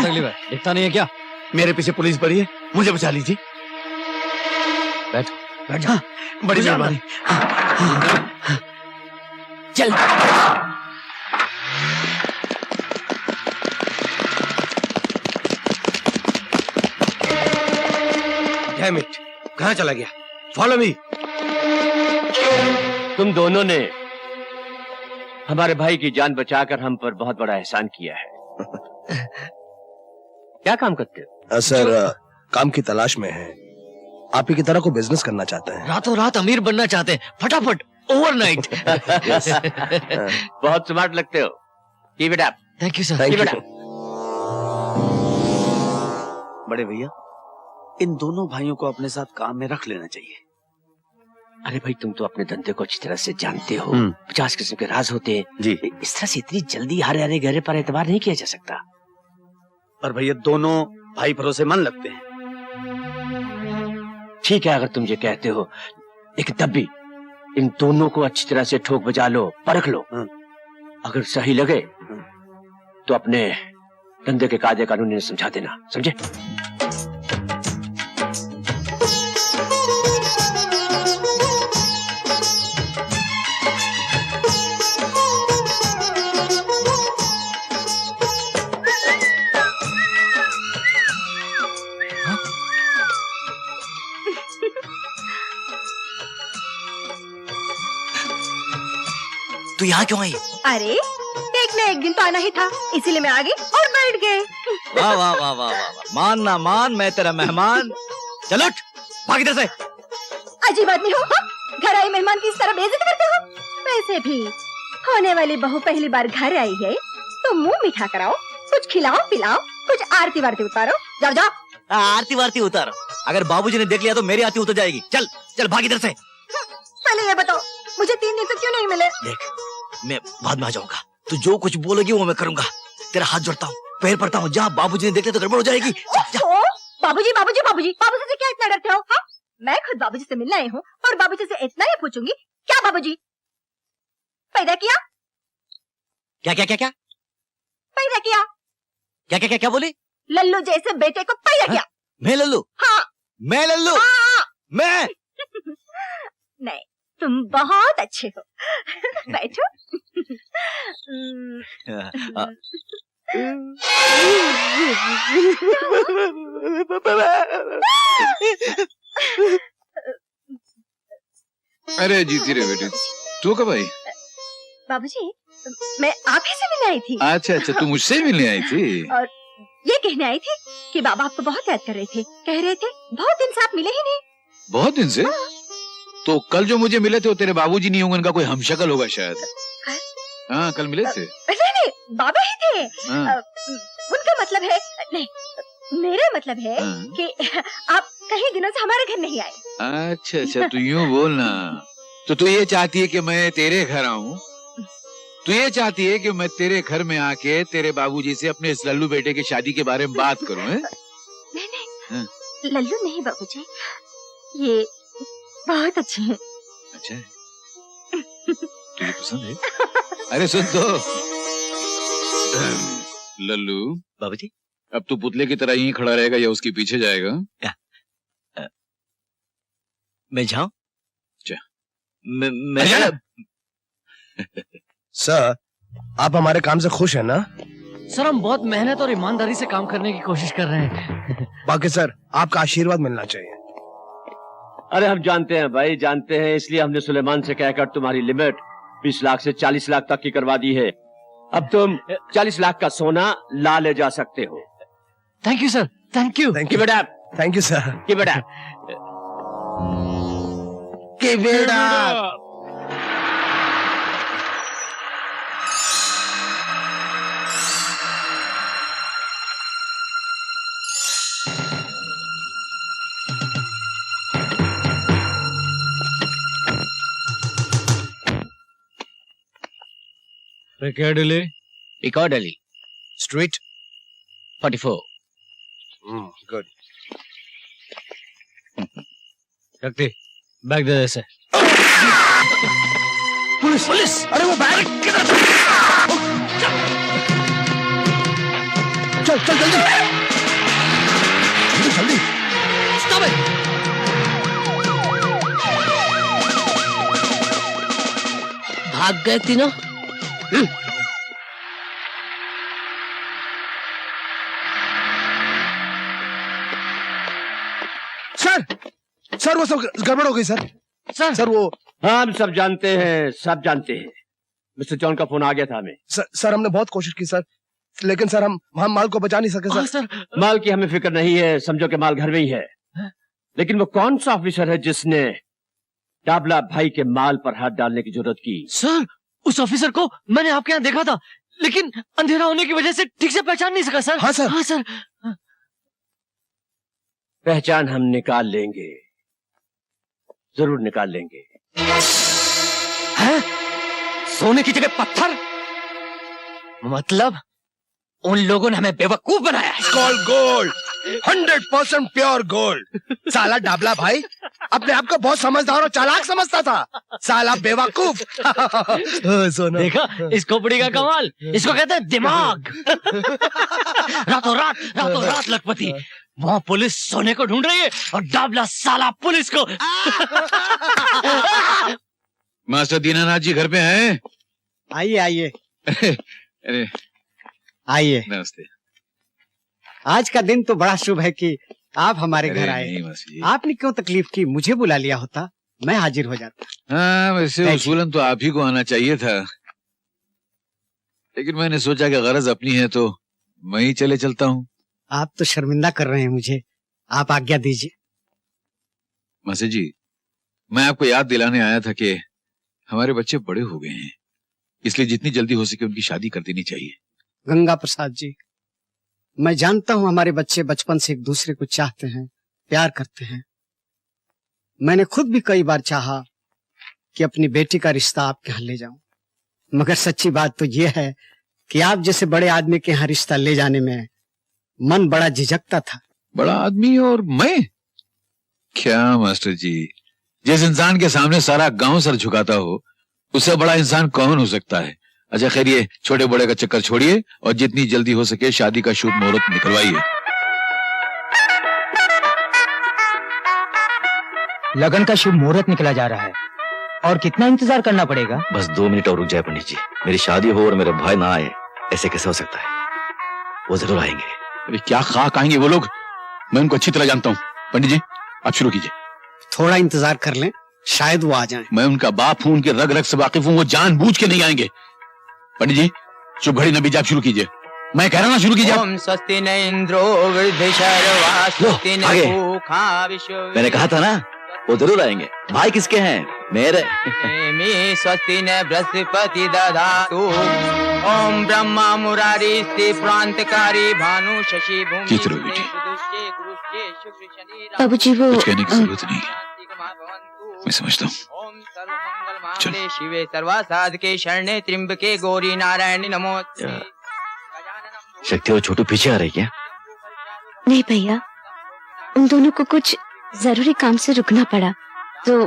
तकलीफ है, दिखता नहीं है क्या? मेरे पीछे पुलिस पड़ी है, मुझे बचा लीजिए। बैठ बैठ जा। बड़ी मेहरबानी। चल। डैम इट, कहाँ चला गया? Follow me. तुम दोनों ने हमारे भाई की जान बचाकर हम पर बहुत बड़ा एहसान किया है। क्या काम करते हो? सर, काम की तलाश में है। आप ही की तरह को बिजनेस करना चाहते हैं। रातों रात अमीर बनना चाहते हैं, फटाफट, ओवरनाइट। बहुत स्मार्ट लगते हो। Keep it up. Thank you sir. Keep it up. बड़े भैया, इन दोनों भाइयों को अपने साथ काम में रख लेना चाहिए। अरे भाई, तुम तो अपने धंधे को अच्छी तरह से जानते हो। 50 किस्म के राज होते हैं जी। इस तरह से इतनी जल्दी हरे हरे गहरे पर एतबार नहीं किया जा सकता। पर भैया, दोनों भाई भरोसेमंद लगते हैं। ठीक है, अगर तुम ये कहते हो, लेकिन तब भी इन दोनों को अच्छी तरह से ठोक बजा लो, परख लो। अगर सही लगे तो अपने धंधे के कायदे कानून इन्हें समझा देना, समझे? तू यहाँ क्यों आई? अरे एक न एक दिन तो आना ही था, इसीलिए मैं आ गई और बैठ गए। वाह वाह वाह वाह वाह, मान ना मान, मैं तेरा मेहमान। चल उठ, भाग इधर से। अजीब आदमी हो, घर आई मेहमान की इस तरह बेइज्जती करते हो। वैसे भी होने वाली बहू पहली बार घर आई है तो मुंह मीठा कराओ, कुछ खिलाओ पिलाओ, कुछ आरती वारती उतारो। जाओ जाओ। आरती वारती उतारो? अगर बाबूजी ने देख लिया तो मेरी आरती उतर जाएगी। चल चल, भाग इधर से। पहले ये बताओ, मुझे 3 दिन से क्यों नहीं मिले? देख, मैं बाद में आ जाऊंगा, तू जो कुछ बोलेगी वो मैं करूंगा। तेरा हाथ जोड़ता हूँ, पैर पड़ता हूँ, जहाँ बाबूजी ने देख लिया तो गड़बड़ हो जाएगी। बाबूजी बाबूजी बाबूजी, बाबूजी से क्या इतना डरते हो? हाँ? मैं खुद बाबूजी से मिलने आई हूँ और बाबूजी से इतना ही पूछूंगी, क्या बाबूजी पैदा किया? क्या क्या क्या क्या पैदा किया? क्या क्या क्या क्या बोली? लल्लू जैसे बेटे को पैदा किया। मैं लल्लू? हाँ। मैं लल्लू? हाँ। मैं नहीं, तुम बहुत अच्छे हो। बैठो। अरे जीती रे बेटी, तू कब आई? बाबूजी, मैं आप ही से मिलने आई थी। अच्छा अच्छा, तू मुझसे मिलने आई थी? और ये कहने आई थी कि बाबा आपको बहुत याद कर रहे थे, कह रहे थे बहुत दिन से आप मिले ही नहीं। बहुत दिन से? तो कल जो मुझे मिले थे वो तेरे बाबूजी नहीं होंगे, उनका कोई हमशक्ल होगा शायद। हाँ, कल मिले थे। नहीं, बाबा ही थे। हाँ। उनका मतलब है, नहीं, मेरा मतलब है कि आप कई दिनों से हमारे घर नहीं आए। अच्छा अच्छा, तू यूं बोलना। तो तू ये चाहती है कि मैं तेरे घर आऊं? तू ये चाहती है कि मैं तेरे घर में आके तेरे बाबूजी से अपने इस लल्लू बेटे की शादी के बारे में बात करूं? लल्लू नहीं बाबूजी, ये बहुत अच्छी है। अच्छा है, तुझे पसंद है? अरे सुन तो लल्लू। बाबूजी, अब तू पुतले की तरह यहीं खड़ा रहेगा या उसके पीछे जाएगा? मैं जाऊं? मैं सर, आप हमारे काम से खुश हैं ना? सर हम बहुत मेहनत और ईमानदारी से काम करने की कोशिश कर रहे हैं। बाकी सर, आपका आशीर्वाद मिलना चाहिए। अरे हम जानते हैं भाई, जानते हैं, इसलिए हमने सुलेमान से कहकर तुम्हारी लिमिट 20 लाख से 40 लाख तक की करवा दी है। अब तुम 40 लाख का सोना ला ले जा सकते हो। Thank you sir, thank you. Thank you बेटा, थैंक यू सर। कि बेटा पिकाडिली, पिकाडिली स्ट्रीट 44। गुड। शक्ति, बैग दे दे इसे। Police, police! अरे वो बैग किधर? चल चल जल्दी, जल्दी। Stop it! भाग गए तीनों। सर, सर वो सब गड़बड़ हो गई सर। सर वो हम सब जानते हैं, सब जानते हैं। मिस्टर जॉन का फोन आ गया था हमें। सर हमने बहुत कोशिश की सर, लेकिन सर हम माल को बचा नहीं सके सर। माल की हमें फिक्र नहीं है, समझो कि माल घर में ही है। लेकिन वो कौन सा ऑफिसर है जिसने डाबला भाई के माल पर हाथ डालने की जरूरत की? सर उस ऑफिसर को मैंने आपके यहाँ देखा था, लेकिन अंधेरा होने की वजह से ठीक से पहचान नहीं सका सर। हाँ सर। हाँ सर। पहचान हम निकाल लेंगे, जरूर निकाल लेंगे। है? सोने की जगह पत्थर? मतलब उन लोगों ने हमें बेवकूफ बनाया है। Gold, gold, 100% pure gold. साला डाबला भाई अपने आप को बहुत समझदार और चालाक समझता था, साला बेवकूफ। सोना देखा इस खोपड़ी का कमाल, इसको कहते हैं दिमाग। रातों रात लखपति, वहाँ पुलिस सोने को ढूंढ रही है और डाबला साला पुलिस को। मास्टर दीनानाथ जी घर पे हैं? आइए आइए अरे आइए। नमस्ते। आज का दिन तो बड़ा शुभ है कि आप हमारे घर आए। नहीं मासी जी। आपने क्यों तकलीफ की? मुझे बुला लिया होता, मैं हाजिर हो जाता। हाँ वैसे उसूलन तो आप ही को आना चाहिए था, लेकिन मैंने सोचा कि गरज अपनी है तो मैं ही चले चलता हूँ। आप तो शर्मिंदा कर रहे हैं मुझे, आप आज्ञा दीजिए। मासी जी, मैं आपको याद दिलाने आया था कि हमारे बच्चे बड़े हो गए हैं, इसलिए जितनी जल्दी हो सके उनकी शादी कर देनी चाहिए। गंगा प्रसाद जी, मैं जानता हूँ हमारे बच्चे बचपन से एक दूसरे को चाहते हैं, प्यार करते हैं। मैंने खुद भी कई बार चाहा कि अपनी बेटी का रिश्ता आपके यहाँ ले जाऊं, मगर सच्ची बात तो यह है कि आप जैसे बड़े आदमी के यहाँ रिश्ता ले जाने में मन बड़ा झिझकता था। बड़ा आदमी और मैं? क्या मास्टर जी, जिस इंसान के सामने सारा गांव सर झुकाता हो उससे बड़ा इंसान कौन हो सकता है। अच्छा खैर, ये छोटे बड़े का चक्कर छोड़िए और जितनी जल्दी हो सके शादी का शुभ मुहूर्त निकलवाइए। लगन का शुभ मुहूर्त निकला जा रहा है और कितना इंतजार करना पड़ेगा? बस 2 मिनट और रुक जाए पंडित जी, मेरी शादी हो और मेरे भाई ना आए, ऐसे कैसे हो सकता है? वो जरूर आएंगे। अरे क्या खाक आएंगे वो लोग, मैं उनको अच्छी तरह जानता हूँ। पंडित जी आप शुरू कीजिए। थोड़ा इंतजार कर लें, शायद वो आ जाएं। मैं उनका बाप हूं, उनके रग रग से वाकिफ हूं, वो जानबूझ के नहीं आएंगे। पंडित जी शुभ घड़ी नबी, आप शुरू कीजिए। मैं कह रहा ना शुरू कीजिए। ओम स्वस्ति न इंद्रो वृद्धशर्वा स्वस्ति न भूखा विश्व। मैंने कहा था ना वो जरूर आएंगे। भाई किसके हैं? मेरे। स्वस्ति न बृहस्पति दधातु। ओम ब्रह्मा मुरारी स्ति प्रांतकारी भानु शशि भूमि। बाबूजी वो कुछ कहने की जरूरत नहीं, मैं समझता हूँ। शिवे सर्वा साधके शरणे त्र्यंबके गौरी नारायणी नमोस्तुते। शक्ति और छोटू पीछे आ रही क्या? नहीं भैया, उन दोनों को कुछ जरूरी काम से रुकना पड़ा, तो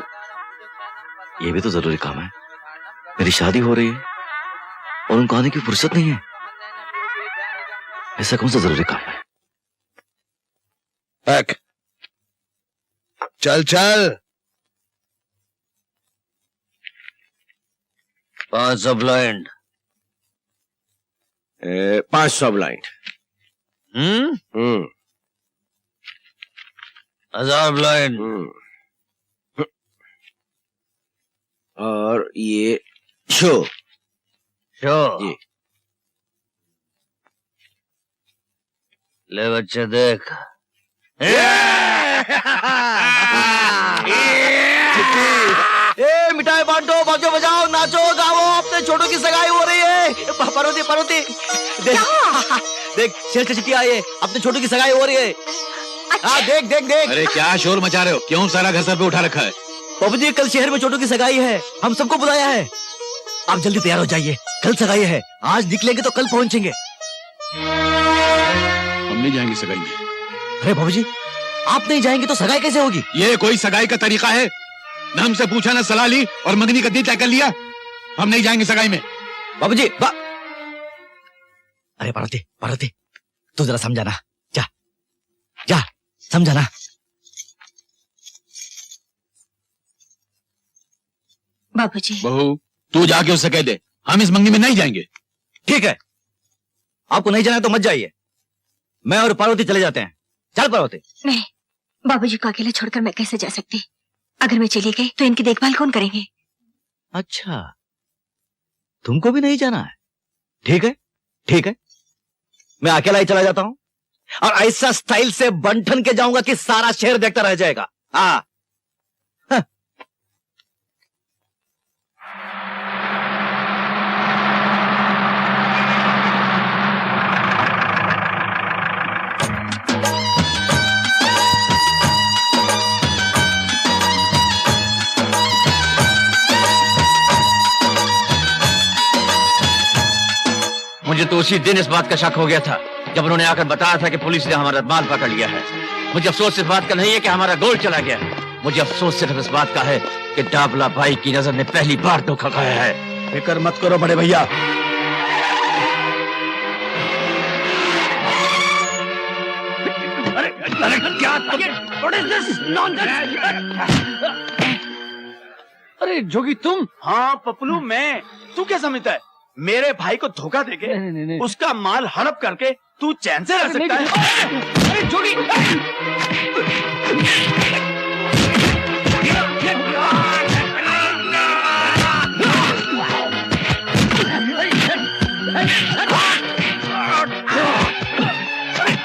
ये भी तो जरूरी काम है। मेरी शादी हो रही है और उनको आने की फुर्सत नहीं है। ऐसा कौन सा जरूरी काम है? बैक। चल चल। 500 ब्लाइंड। 500 ब्लाइंड। 1000 ब्लाइंड। और ये शो शो। ले बच्चे देख। मिठाई बांटो, बाजो बजाओ, नाचो गाओ, अपने छोटों की सगाई हो रही है। पार्वती पार्वती देख देख, शेर चिट्ठी आई है, अपने छोटों की सगाई हो रही है। हाँ देख देख देख। अरे क्या शोर मचा रहे हो? क्यों सारा घर सर पे उठा रखा है? बाबू जी कल शहर में छोटों की सगाई है, हम सबको बुलाया है। आप जल्दी तैयार हो जाइए, कल सगाई है। आज निकलेंगे तो कल पहुंचेंगे। हम नहीं जाएंगे सगाई में। अरे बाबू जी आप नहीं जाएंगे तो सगाई कैसे होगी? ये कोई सगाई का तरीका है? न हमसे पूछा, न सलाह ली और मंगनी का दिन तय कर लिया। हम नहीं जाएंगे सगाई में। बाबू जी अरे पार्वती पार्वती तू जरा समझाना, जा जा समझाना। बाबूजी। बहू तू जाके उससे कह दे हम इस मंगनी में नहीं जाएंगे। ठीक है, आपको नहीं जाना है तो मत जाइए, मैं और पार्वती चले जाते हैं। चल पार्वती। नहीं, बाबूजी को अकेले छोड़कर मैं कैसे जा सकती? अगर मैं चली गई तो इनकी देखभाल कौन करेंगे? अच्छा तुमको भी नहीं जाना है? ठीक है ठीक है, मैं अकेला ही चला जाता हूं और ऐसा स्टाइल से बंठन के जाऊंगा कि सारा शहर देखता रह जाएगा। हाँ मुझे तो उसी दिन इस बात का शक हो गया था जब उन्होंने आकर बताया था कि पुलिस ने हमारा माल पकड़ लिया है। मुझे अफसोस इस बात का नहीं है कि हमारा गोल्ड चला गया है, मुझे अफसोस सिर्फ इस बात का है कि डाबला भाई की नजर ने पहली बार धोखा खाया है। फिक्र मत करो बड़े भैया, अरे क्या What is this nonsense? अरे जोगी तुम? हाँ पपलू मैं। तू क्या समझता है मेरे भाई को धोखा देके उसका माल हड़प करके तू चैन से रह सकता है? अरे जोगी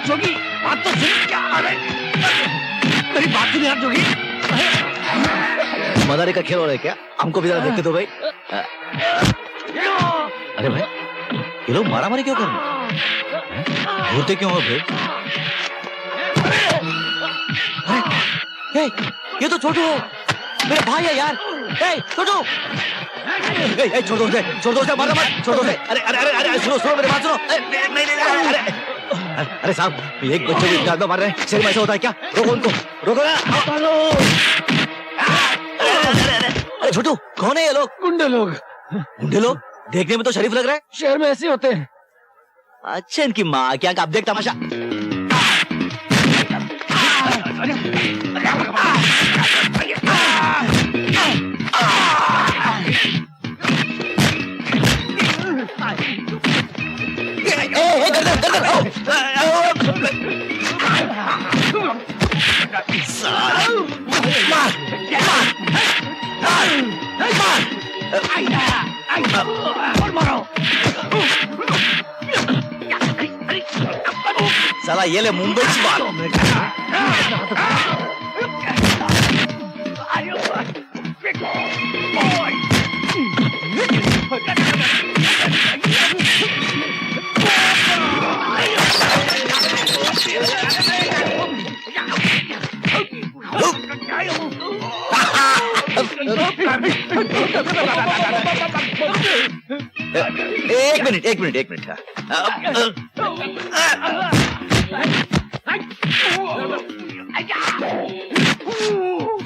जोगी बात तो सुन। क्या मेरी बात सुन यार जोगी। मदारी का खेल हो रहा है क्या? हमको भी जरा देखते दो भाई। अरे भाई ये लोग मारा मारी क्यों कर रहे? घूरते क्यों हो भाई? अरे ये तो छोटू है, मेरा भाई है यार। छोटू छोड़ दो उसे, मारना मत, छोड़ दो उसे। अरे अरे अरे अरे सुनो मेरी बात सुनो। नहीं अरे साहब एक बच्चे को इतना मार रहे हैं, शरीर में ऐसा होता है क्या? रोको उनको, रोको ना। अरे छोटू कौन है ये लोग? गुंडे लोग। गुंडे लोग? देखने में तो शरीफ लग रहा है। शहर में ऐसे होते हैं। अच्छा इनकी माँ क्या, आप देख तमाशा। साला ये ले मुंबई से बाहर। एक मिनट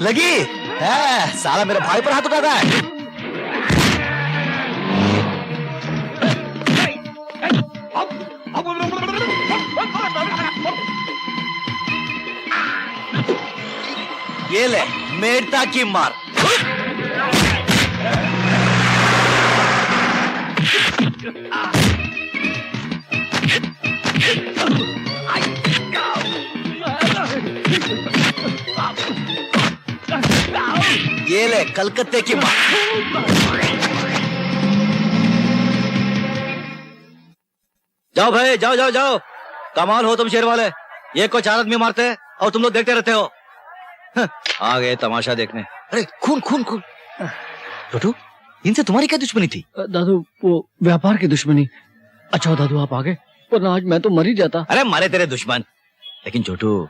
लगी है, साला मेरे भाई पर हाथ उठाता है। ये ले मेड़ता की मार। ये ले कलकत्ते की मार। जाओ भाई, जाओ जाओ जाओ। कमाल हो तुम शेर वाले, ये को 4 आदमी मारते हैं और तुम लोग देखते रहते हो। आ गए तमाशा देखने। अरे खून खून खून। छोटू, इनसे तुम्हारी क्या दुश्मनी थी? दादू वो व्यापार की दुश्मनी। अच्छा दादू आप आ गए, वरना आज मैं तो मर ही जाता। अरे मारे तेरे दुश्मन। लेकिन छोटू,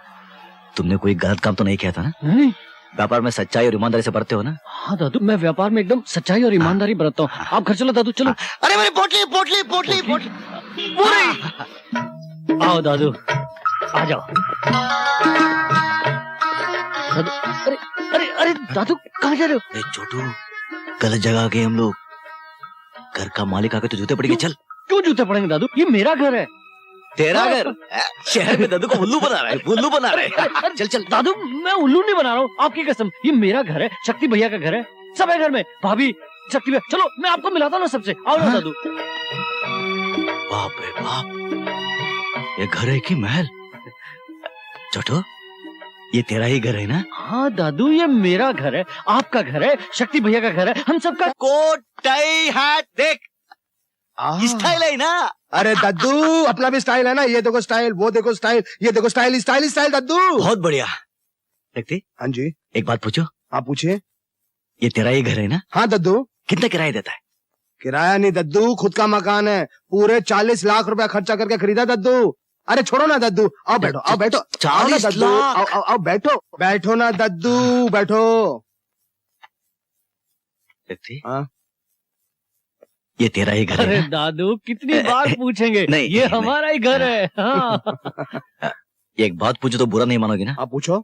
तुमने कोई गलत काम तो नहीं किया था ना? नहीं। व्यापार में सच्चाई और ईमानदारी से बरते हो ना? हाँ दादू, मैं व्यापार में एकदम सच्चाई और ईमानदारी बरतता हूँ। आप घर चलो दादू, चलो। अरे मेरी पोटली पोटली पोटली पोटली। आओ दादू, आ जाओ। दादू, अरे अरे अरे दादू कहाँ जा रहे हो? अरे छोटू, गलत जगह आ गए हम लोग। घर का मालिक आके तो जूते पड़ेंगे। चल। क्यों जूते पड़ेंगे दादू? ये मेरा घर है। तेरा घर? शहर में दादू को उल्लू बना रहा है, उल्लू बना रहा है। चल चल। दादू मैं उल्लू नहीं बना रहा हूँ, आपकी कसम। ये मेरा घर है, शक्ति भैया का घर है, सब है घर में। भाभी, शक्ति भैया, चलो मैं आपको मिलाता हूँ ना सबसे। आओ ना दादू। बाप रे बाप, ये घर है कि महल? छोटू, ये तेरा ही घर है ना? हाँ दादू, ये मेरा घर है, आपका घर है, शक्ति भैया का घर है, हम सबका। कोट टाई हैट देख, स्टाइल है ना? अरे दद्दू, अपना भी स्टाइल है ना? ये देखो स्टाइल, वो देखो स्टाइल, ये देखो स्टाइल, स्टाइल स्टाइल दद्दू। बहुत बढ़िया। देखते? हाँ जी। एक बात पूछो। आप पूछिए। ये तेरा ही घर है ना? हाँ दद्दू। कितना किराया देता है? किराया नहीं दद्दू, खुद का मकान है। पूरे 40 लाख रुपया खर्चा करके खरीदा दद्दू। अरे छोड़ो ना दद्दू, आओ बैठो, आओ बैठो। 40 लाख? आओ आओ आओ बैठो, बैठो ना दद्दू, बैठो। देखती? हाँ। ये तेरा ही घर है अरे ना? दादू कितनी बार पूछेंगे? नहीं, ये नहीं, हमारा ही घर है। हाँ। एक बात पूछो तो बुरा नहीं मानोगे ना? आप पूछो।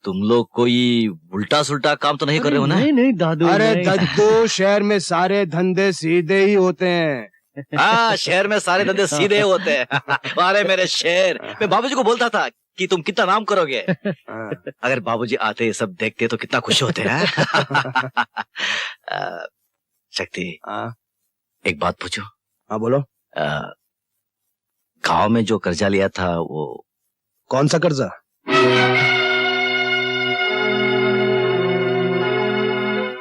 तुम लोग कोई उल्टा सुल्टा काम तो नहीं कर रहे हो ना? नहीं नहीं दादू। अरे नहीं। दद्दू, शहर में सारे धंधे सीधे ही होते हैं। हाँ, शहर में सारे धंधे सीधे होते हैं। अरे मेरे शेर, मैं बाबूजी को बोलता था कि तुम कितना नाम करोगे। अगर बाबूजी आते सब देखते तो कितना खुश होते हैं। शक्ति, एक बात पूछो। हाँ बोलो। गांव में जो कर्जा लिया था वो कौन सा कर्जा?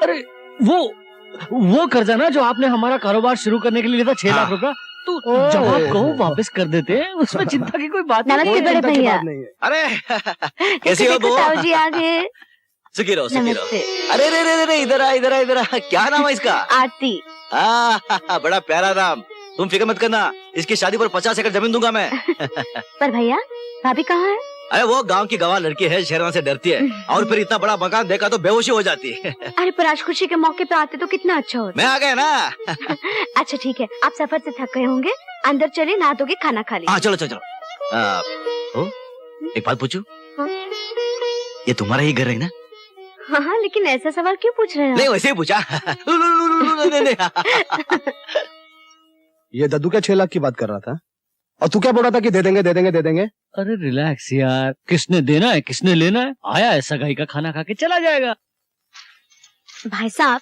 अरे वो कर्जा ना जो आपने हमारा कारोबार शुरू करने के लिए लिया था, 6 लाख रुपया। तो जब आप कहो वापस कर देते हैं, उसमें चिंता की कोई बात नहीं। नमस्ते बड़े भैया। अरे कैसी हो बहू? ताऊ जी आ गए। सुखी रहो, सुखी रहो। नमस्ते। अरे रे रे रे, इधर आ, इधर आ, इधर आ। क्या नाम है इसका? आरती। बड़ा प्यारा नाम। तुम फिक्र मत करना, इसकी शादी पर 50 एकड़ जमीन दूंगा मैं। पर भैया, भाभी कहाँ है? अरे वो गांव की गवाह लड़की है, शहरों से डरती है, और फिर इतना बड़ा मकान देखा तो बेहोशी हो जाती है। अरे पर आज खुशी के मौके पे आते तो कितना अच्छा होता। मैं आ गया ना। अच्छा ठीक है, आप सफर से थक गए होंगे, अंदर चले, नहा धोके खाना खा लीजिए। हाँ चलो चलो चलो। एक बात पूछूं? हाँ? ये तुम्हारा ही घर है ना? हाँ, लेकिन ऐसा सवाल क्यों पूछ रहे हैं? नहीं, वैसे ही पूछा। ये दद्दू क्या 6 लाख की बात कर रहा था? और तू क्या बोल रहा था कि दे देंगे दे देंगे दे देंगे? अरे रिलैक्स यार, किसने देना है किसने लेना है, आया है सगाई का खाना खा के चला जाएगा। भाई साहब,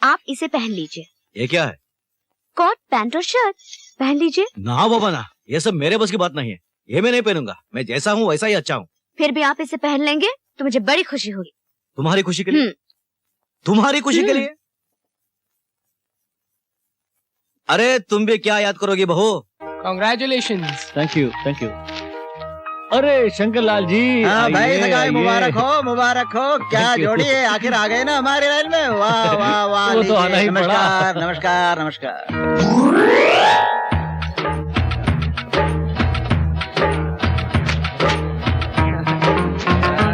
आप इसे पहन लीजिए। ये क्या है? कोट पैंट और शर्ट पहन लीजिए। ना बाबा ना, ये सब मेरे बस की बात नहीं है। ये मैं नहीं पहनूंगा, मैं जैसा हूँ वैसा ही अच्छा हूँ। फिर भी आप इसे पहन लेंगे तो मुझे बड़ी खुशी होगी। तुम्हारी खुशी के लिए? तुम्हारी खुशी के लिए? अरे तुम भी क्या याद करोगी बहू? Congratulations. Thank you thank you. अरे शंकर लाल जी। हाँ भाई, आइए, सगाई आइए। मुबारक हो, मुबारक हो। क्या Thank you. जोड़ी है, आखिर आ गए ना हमारे लाइन में। वाह वाह वाह। वो तो आना ही पड़ा। नमस्कार नमस्कार नमस्कार।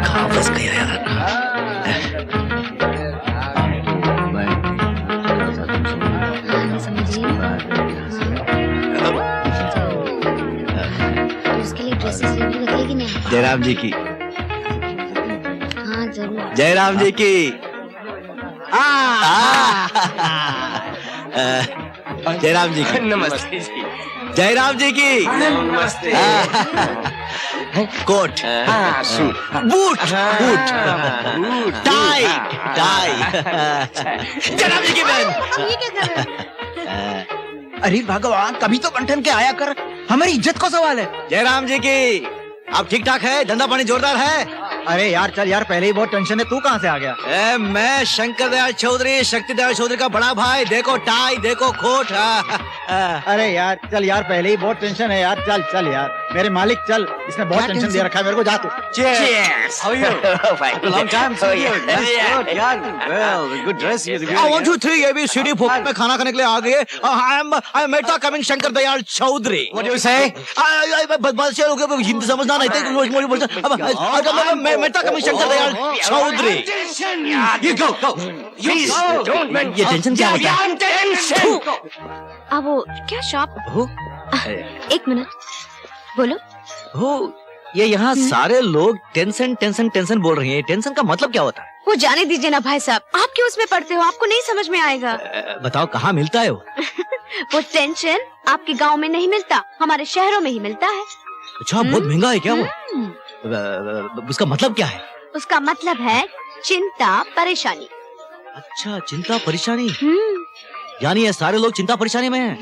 कहाँ फंस गया यार? उसके लिए ड्रेसेस लेने लगेगी नहीं। जयराम जी की। जयराम जी की जयराम जी की नमस्ते जी। जयराम जी की नमस्ते। Coat boot boot tie tie Jairam ji की बहन। अरे भगवान, कभी तो बंठन के आया कर, हमारी इज्जत का सवाल है। जयराम जी की आप ठीक ठाक है? धंधा पानी जोरदार है? अरे यार चल यार, पहले ही बहुत टेंशन है, तू कहाँ से आ गया? मैं शंकर दयाल चौधरी, शक्ति दयाल चौधरी का बड़ा भाई। देखो टाई, देखो कोट। अरे यार चल यार, पहले ही बहुत टेंशन है यार, चल चल यार मेरे मालिक, चल, इसने बहुत टेंशन दे रखा है मेरे को, जा तू। Cheers. How are you? Long time see you. Good यार, well, good dress you. 1 2 3 ABCD फोकट में खाना खाने के लिए आ गए। I am Mehta coming Shankar Dayal Chaudhary. What do you say? बदमाश लोग हिंदी समझना नहीं थे। Mehta coming Shankar Dayal Chaudhary. You go, go. Please, don't mention. ये टेंशन क्या होता है? अब वो क्या शॉप? एक मिनट, बोलो। हो ये यहाँ सारे लोग टेंशन टेंशन टेंशन बोल रही हैं। टेंशन का मतलब क्या होता है? वो जाने दीजिए ना भाई साहब, आप क्यों उसमें पढ़ते हो? आपको नहीं समझ में आएगा। बताओ कहाँ मिलता है वो? वो टेंशन आपके गांव में नहीं मिलता, हमारे शहरों में ही मिलता है। अच्छा, बहुत महंगा है क्या वो? उसका मतलब क्या है? उसका मतलब है चिंता परेशानी। अच्छा, चिंता परेशानी। यानी ये सारे लोग चिंता परेशानी में हैं।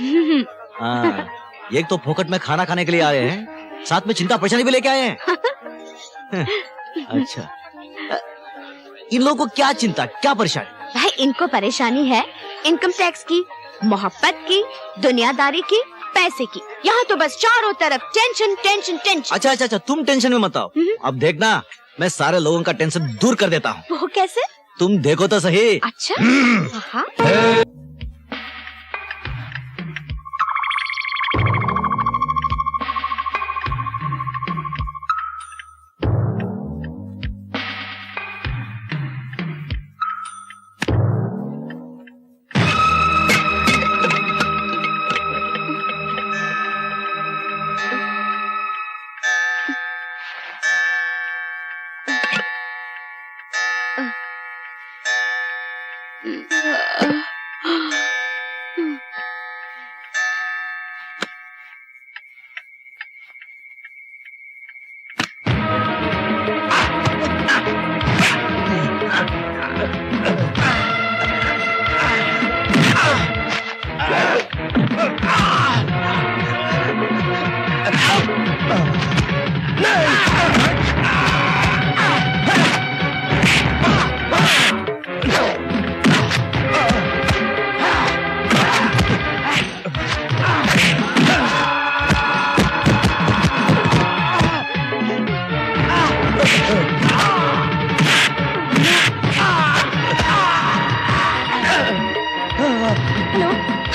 एक तो फोकट में खाना खाने के लिए आए हैं, साथ में चिंता परेशानी भी लेके आए हैं। अच्छा, इन लोगों को क्या चिंता, क्या परेशानी? भाई इनको परेशानी है इनकम टैक्स की, मोहब्बत की, दुनियादारी की, पैसे की। यहाँ तो बस चारों तरफ टेंशन टेंशन टेंशन। अच्छा अच्छा अच्छा, तुम टेंशन में मत आओ। अब देखना, मैं सारे लोगों का टेंशन दूर कर देता हूँ। वो कैसे? तुम देखो तो सही। अच्छा। हाँ।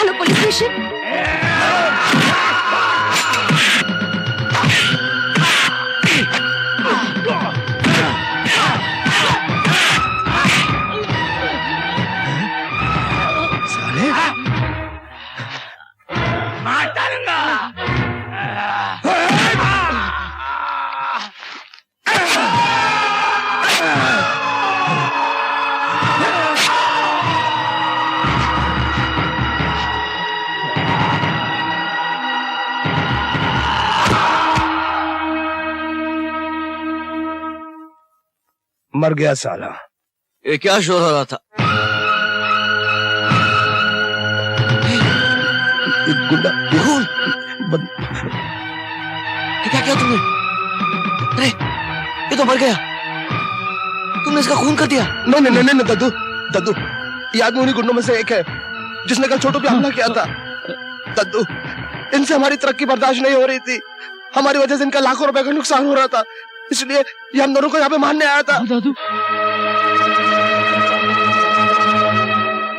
Hello police station. मर गया साला। ये क्या शोर हो रहा था? गुंडा क्या किया तुमने? अरे ये तो मर गया। तुमने इसका खून कर दिया? नहीं नहीं नहीं दद्दू, दद्दू ये आदमी उन्हीं गुंडों में से एक है जिसने कल छोटू पे हमला किया था। दद्दू, इनसे हमारी तरक्की बर्दाश्त नहीं हो रही थी, हमारी वजह से इनका लाखों रुपए का नुकसान हो रहा था, इसलिए ये हम दोनों को यहाँ पे मारने आया था। दादू,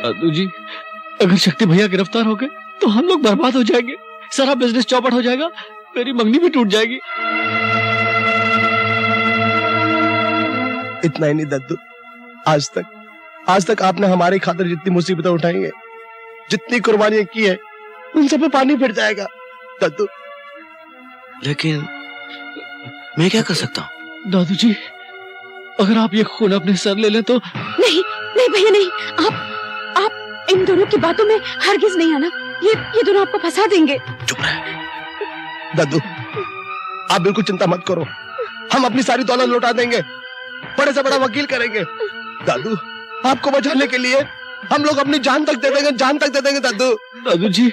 दादू जी, अगर शक्ति भैया गिरफ्तार हो गए तो हम लोग बर्बाद हो जाएंगे, सारा बिजनेस चौपट हो जाएगा, मेरी मंगनी भी टूट जाएगी। इतना ही नहीं दद्दू, आज तक आपने हमारी खातिर जितनी मुसीबतें उठाई है, जितनी कुर्बानियां की है, उन सब पे पानी फिर जाएगा दद्दू। लेकिन मैं क्या कर सकता हूँ? दादू जी, अगर आप ये खून अपने सर ले लें तो। नहीं नहीं भैया नहीं, आप इन दोनों की बातों में हरगिज नहीं आना। ये दोनों आपको फंसा देंगे। चुप रहे दादू, आप बिल्कुल चिंता मत करो, हम अपनी सारी दौलत लौटा देंगे, बड़े से बड़ा वकील करेंगे। दादू आपको बचाने के लिए हम लोग अपनी जान तक दे देंगे, जान तक दे देंगे दादू। दादू जी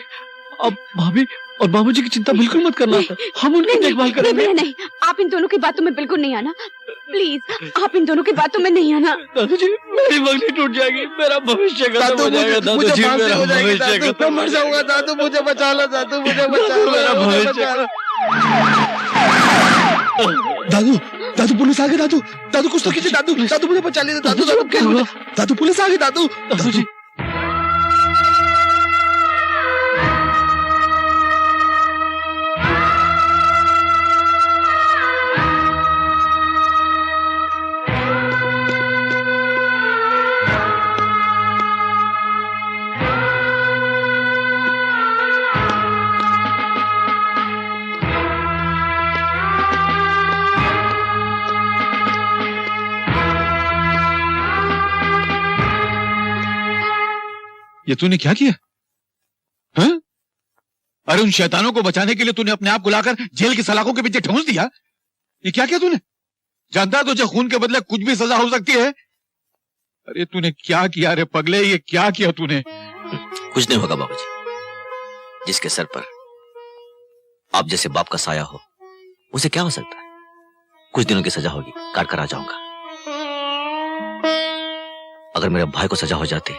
अब भाभी और बाबूजी की चिंता बिल्कुल मत करना, हम उनकी देखभाल करेंगे। नहीं, नहीं, आप इन दोनों की बातों में बिल्कुल नहीं आना, प्लीज आप इन दोनों की बातों में नहीं आना। दादू जी मेरी मंगनी टूट जाएगी, मेरा भविष्य खत्म हो जाएगा। दादू जी मेरा भविष्य खत्म, मैं मर जाऊंगा दादू, मुझे बचा लो दादू, मुझे बचा लो, मेरा भविष्य। दादू दादू पुलिस आ गई, दादू दादू कुछ तो कीजिए दादू, दादू मुझे बचा लीजिए दादू, दादू पुलिस आ गई दादू। दादू जी ये तूने क्या किया? हाँ? अरे उन शैतानों को बचाने के लिए तूने अपने आप को लाकर जेल की सलाखों के पीछे ठूंस दिया। ये क्या किया तूने? जानता तुझे खून के बदले कुछ भी सजा हो सकती है। अरे तूने क्या किया रे पगले, ये क्या किया तूने? कुछ नहीं होगा बाबूजी, जिसके सर पर आप जैसे बाप का साया हो उसे क्या हो सकता है। कुछ दिनों की सजा होगी, काट कर आ जाऊंगा। अगर मेरे भाई को सजा हो जाती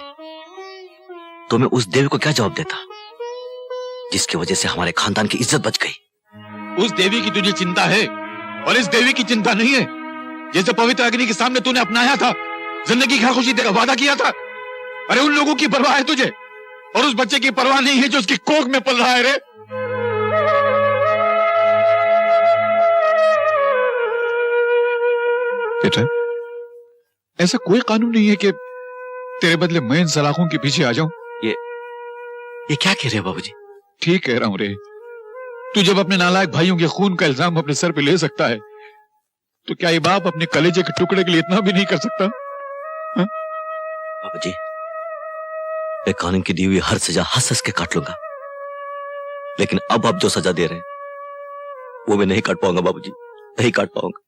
तो मैं उस देवी को क्या जवाब देता जिसकी वजह से हमारे खानदान की इज्जत बच गई। उस देवी की तुझे चिंता है और इस देवी की चिंता नहीं है। जैसे पवित्र अग्नि के सामने तूने अपनाया था, जिंदगी का खुशी देकर वादा किया था। अरे उन लोगों की परवाह है तुझे और उस बच्चे की परवाह नहीं है जो उसकी कोख में पल रहा है रे। बेटा ऐसा कोई कानून नहीं है कि तेरे बदले मैं इन सलाखों के पीछे आ जाऊं। ये क्या कह रहे हो बाबूजी? ठीक कह रहा हूं रे। तू जब अपने नालायक भाइयों के खून का इल्जाम अपने सर पे ले सकता है तो क्या ये बाप अपने कलेजे के टुकड़े के लिए इतना भी नहीं कर सकता? बाबूजी मैं कानून की दी हुई हर सजा हंस हंस के काट लूंगा, लेकिन अब आप जो सजा दे रहे हैं वो मैं नहीं काट पाऊंगा बाबूजी, नहीं काट पाऊंगा।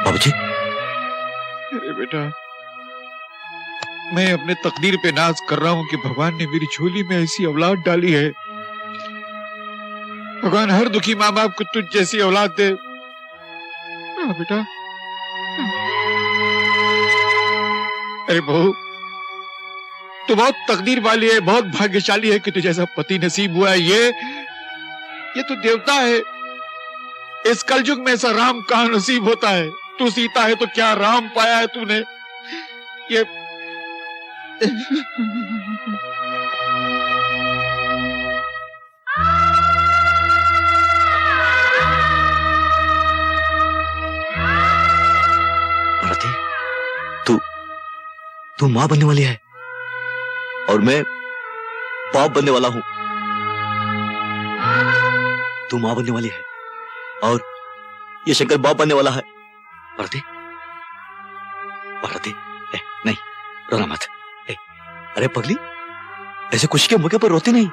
बाबूजी अरे बेटा मैं अपने तकदीर पे नाज कर रहा हूं कि भगवान ने मेरी झोली में ऐसी औलाद डाली है। भगवान हर दुखी माँ बाप को तुझ जैसी औलाद दे। बेटा अरे बहू तू बहुत तकदीर वाली है, बहुत भाग्यशाली है कि तुझे ऐसा पति नसीब हुआ है। ये तो देवता है। इस कलयुग में ऐसा राम कहां नसीब होता है। तू सीता है तो क्या राम पाया है तूने। ये भारती तू मां बनने वाली है और मैं बाप बनने वाला हूं। तू मां बनने वाली है और ये शंकर बाप बनने वाला है। भारती भारती नहीं रोना मत। अरे पगली ऐसे खुशी के मौके पर रोती नहीं,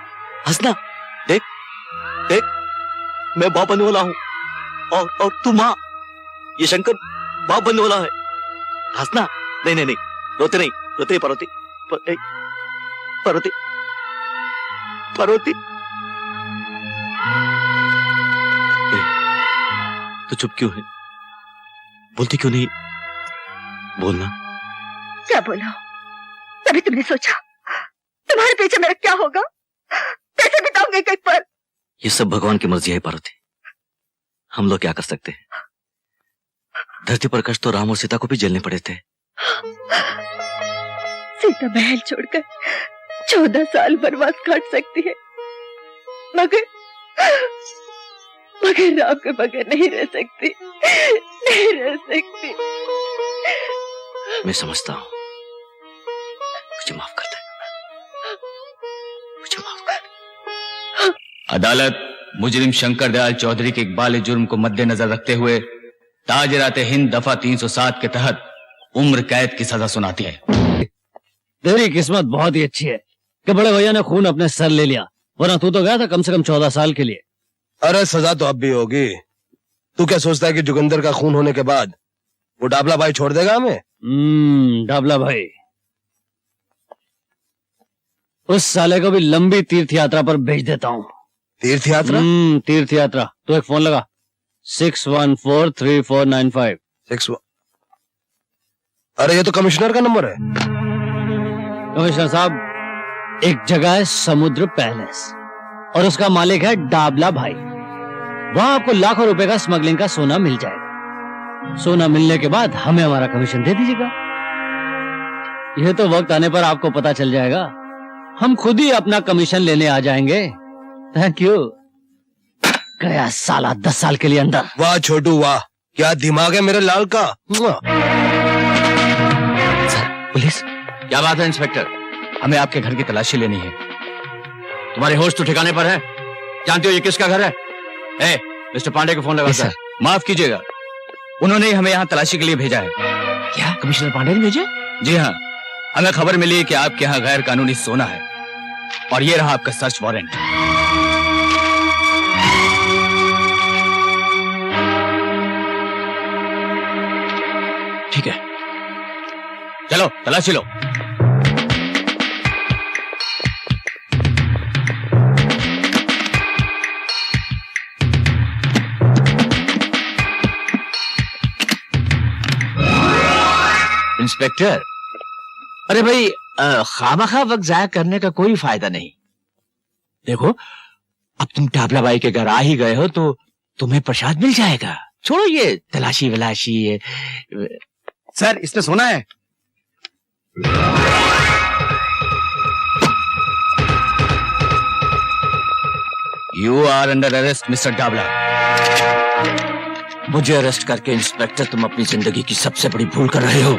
हंसना। देख देख मैं बाप बनने वाला हूं और तू मां, ये शंकर बाप बनने वाला है। हंसना। नहीं नहीं नहीं रोते नहीं, रोते नहीं पार्वती, पार्वती पार्वती। तो चुप क्यों है, बोलती क्यों नहीं? बोलना। क्या बोलो? तभी तुमने सोचा तुम्हारे पीछे मेरा क्या होगा, कैसे बिताऊंगे कहीं पर? ये सब भगवान की मर्जी है पार्वती, हम लोग क्या कर सकते हैं। धरती पर कष्ट तो राम और सीता को भी झेलने पड़े थे। सीता महल छोड़कर 14 साल वनवास काट सकती है, मगर राम के बगैर नहीं रह सकती, नहीं रह सकती। मैं समझता हूं, मुझे माफ कर दे, मुझे माफ कर। अदालत मुजरिम शंकर दयाल चौधरी के इकबाल जुर्म को मद्देनजर रखते हुए ताजरात हिंद दफा 307 के तहत उम्र कैद की सजा सुनाती है। तेरी किस्मत बहुत ही अच्छी है कि बड़े भैया ने खून अपने सर ले लिया, वरना तू तो गया था कम से कम 14 साल के लिए। अरे सजा तो अब भी होगी। तू क्या सोचता है कि जोगिंदर का खून होने के बाद वो डाबला भाई छोड़ देगा हमें? डाबला भाई, उस साले को भी लंबी तीर्थ यात्रा पर भेज देता हूँ। तीर्थ यात्रा? तीर्थ यात्रा। तो एक फोन लगा 6143495। अरे ये तो कमिश्नर का नंबर है। कमिश्नर साहब, एक जगह है समुद्र पैलेस और उसका मालिक है डाबला भाई। वहां आपको लाखों रुपए का स्मगलिंग का सोना मिल जाएगा। सोना मिलने के बाद हमें हमारा कमीशन दे दीजिएगा। यह तो वक्त आने पर आपको पता चल जाएगा। हम खुद ही अपना कमीशन लेने आ जाएंगे। Thank you. गया साला 10 साल के लिए अंदर। वाह छोटू वाह, क्या दिमाग है मेरे लाल का। पुलिस, क्या बात है इंस्पेक्टर? हमें आपके घर की तलाशी लेनी है। तुम्हारे होश तो ठिकाने पर है? जानते हो ये किसका घर है? मिस्टर पांडे को फोन लगा सर। माफ कीजिएगा, उन्होंने ही हमें यहाँ तलाशी के लिए भेजा है। क्या कमिश्नर पांडे ने भेजा? जी हाँ, हमें खबर मिली कि आपके यहाँ गैर कानूनी सोना है और ये रहा आपका सर्च वारंट। ठीक है, चलो तलाशी लो। इंस्पेक्टर, अरे भाई खामखा वक्त जाया करने का कोई फायदा नहीं। देखो, अब तुम डाबला बाई के घर आ ही गए हो तो तुम्हें प्रसाद मिल जाएगा। छोड़ो ये तलाशी वलाशी। ये सर, इसने सोना है। You are under arrest mister Dabla. मुझे अरेस्ट करके इंस्पेक्टर, तुम अपनी जिंदगी की सबसे बड़ी भूल कर रहे हो।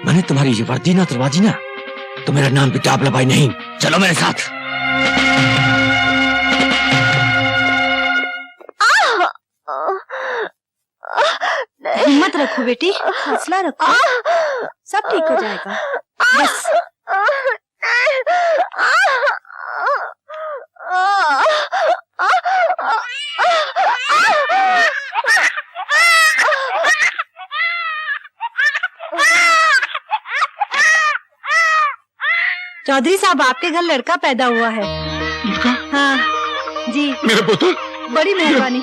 मैंने तुम्हारी ये वर्दी ना उतरवा दी ना, तो मेरा नाम भी डाबला भाई नहीं। चलो मेरे साथ। हिम्मत रखो बेटी, हौसला रखो, सब ठीक हो जाएगा। बस चौधरी साहब, आपके घर लड़का पैदा हुआ है। लड़का? हाँ जी। मेरा पुत्र? बड़ी मेहरबानी।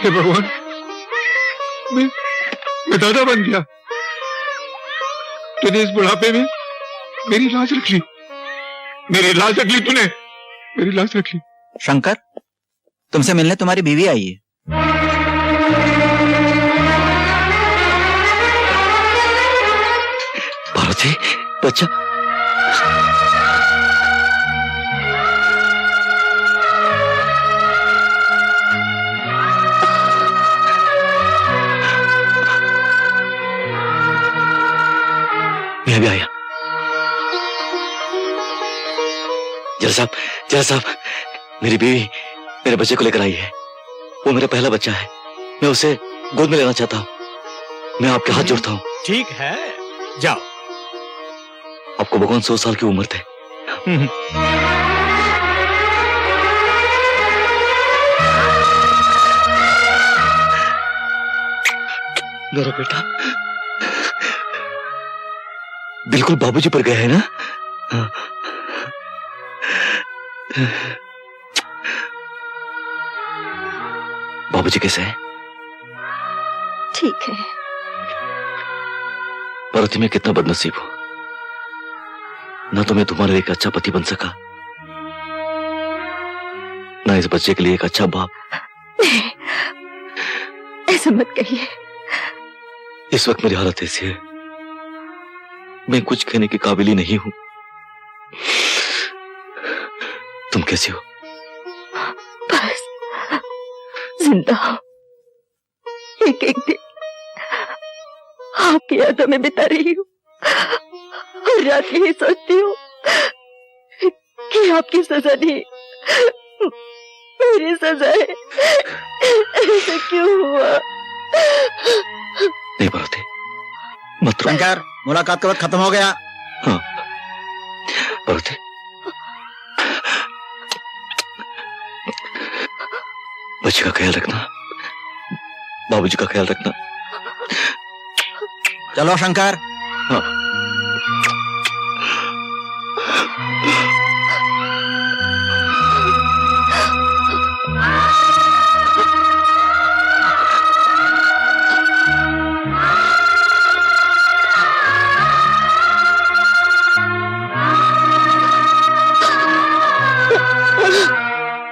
हे भगवान, मैं दादा बन गया। तूने इस बुढ़ापे में मेरी लाज रख ली। मेरी लाज रख ली तूने, मेरी लाज रख ली। शंकर, तुमसे मिलने तुम्हारी बीवी आई है। पार्वती, बच्चा। मैं भी आया। जरा साहब, मेरी बीवी मेरे बच्चे को लेकर आई है। वो मेरा पहला बच्चा है। मैं उसे गोद में लेना चाहता हूँ। मैं आपके हाथ जोड़ता हूँ। ठीक है, जाओ। आपको भगवान 100 साल की उम्र थे। मेरा बेटा बिल्कुल बाबूजी पर गया है ना? बाबूजी कैसे हैं? ठीक है। पार्वती, मैं कितना बदनसीब हूं। ना तो मैं तुम्हारे लिए एक अच्छा पति बन सका, ना इस बच्चे के लिए एक अच्छा बाप। ऐसा मत कहिए। इस वक्त मेरी हालत ऐसी है, मैं कुछ कहने के काबिल ही नहीं हूं। तुम कैसी हो? बस जिंदा हो। एक एक दिन आपकी यादों में बिता रही हूँ और रात यही सोचती हूँ कि आपकी सजा नहीं, मेरी सजा है, ऐसा क्यों हुआ? नहीं पार्वती, मत रो। शंकर, मुलाकात का वक्त खत्म हो गया। हाँ पार्वती, बच्चे का ख्याल रखना, बाबूजी का ख्याल रखना। चलो शंकर। हाँ।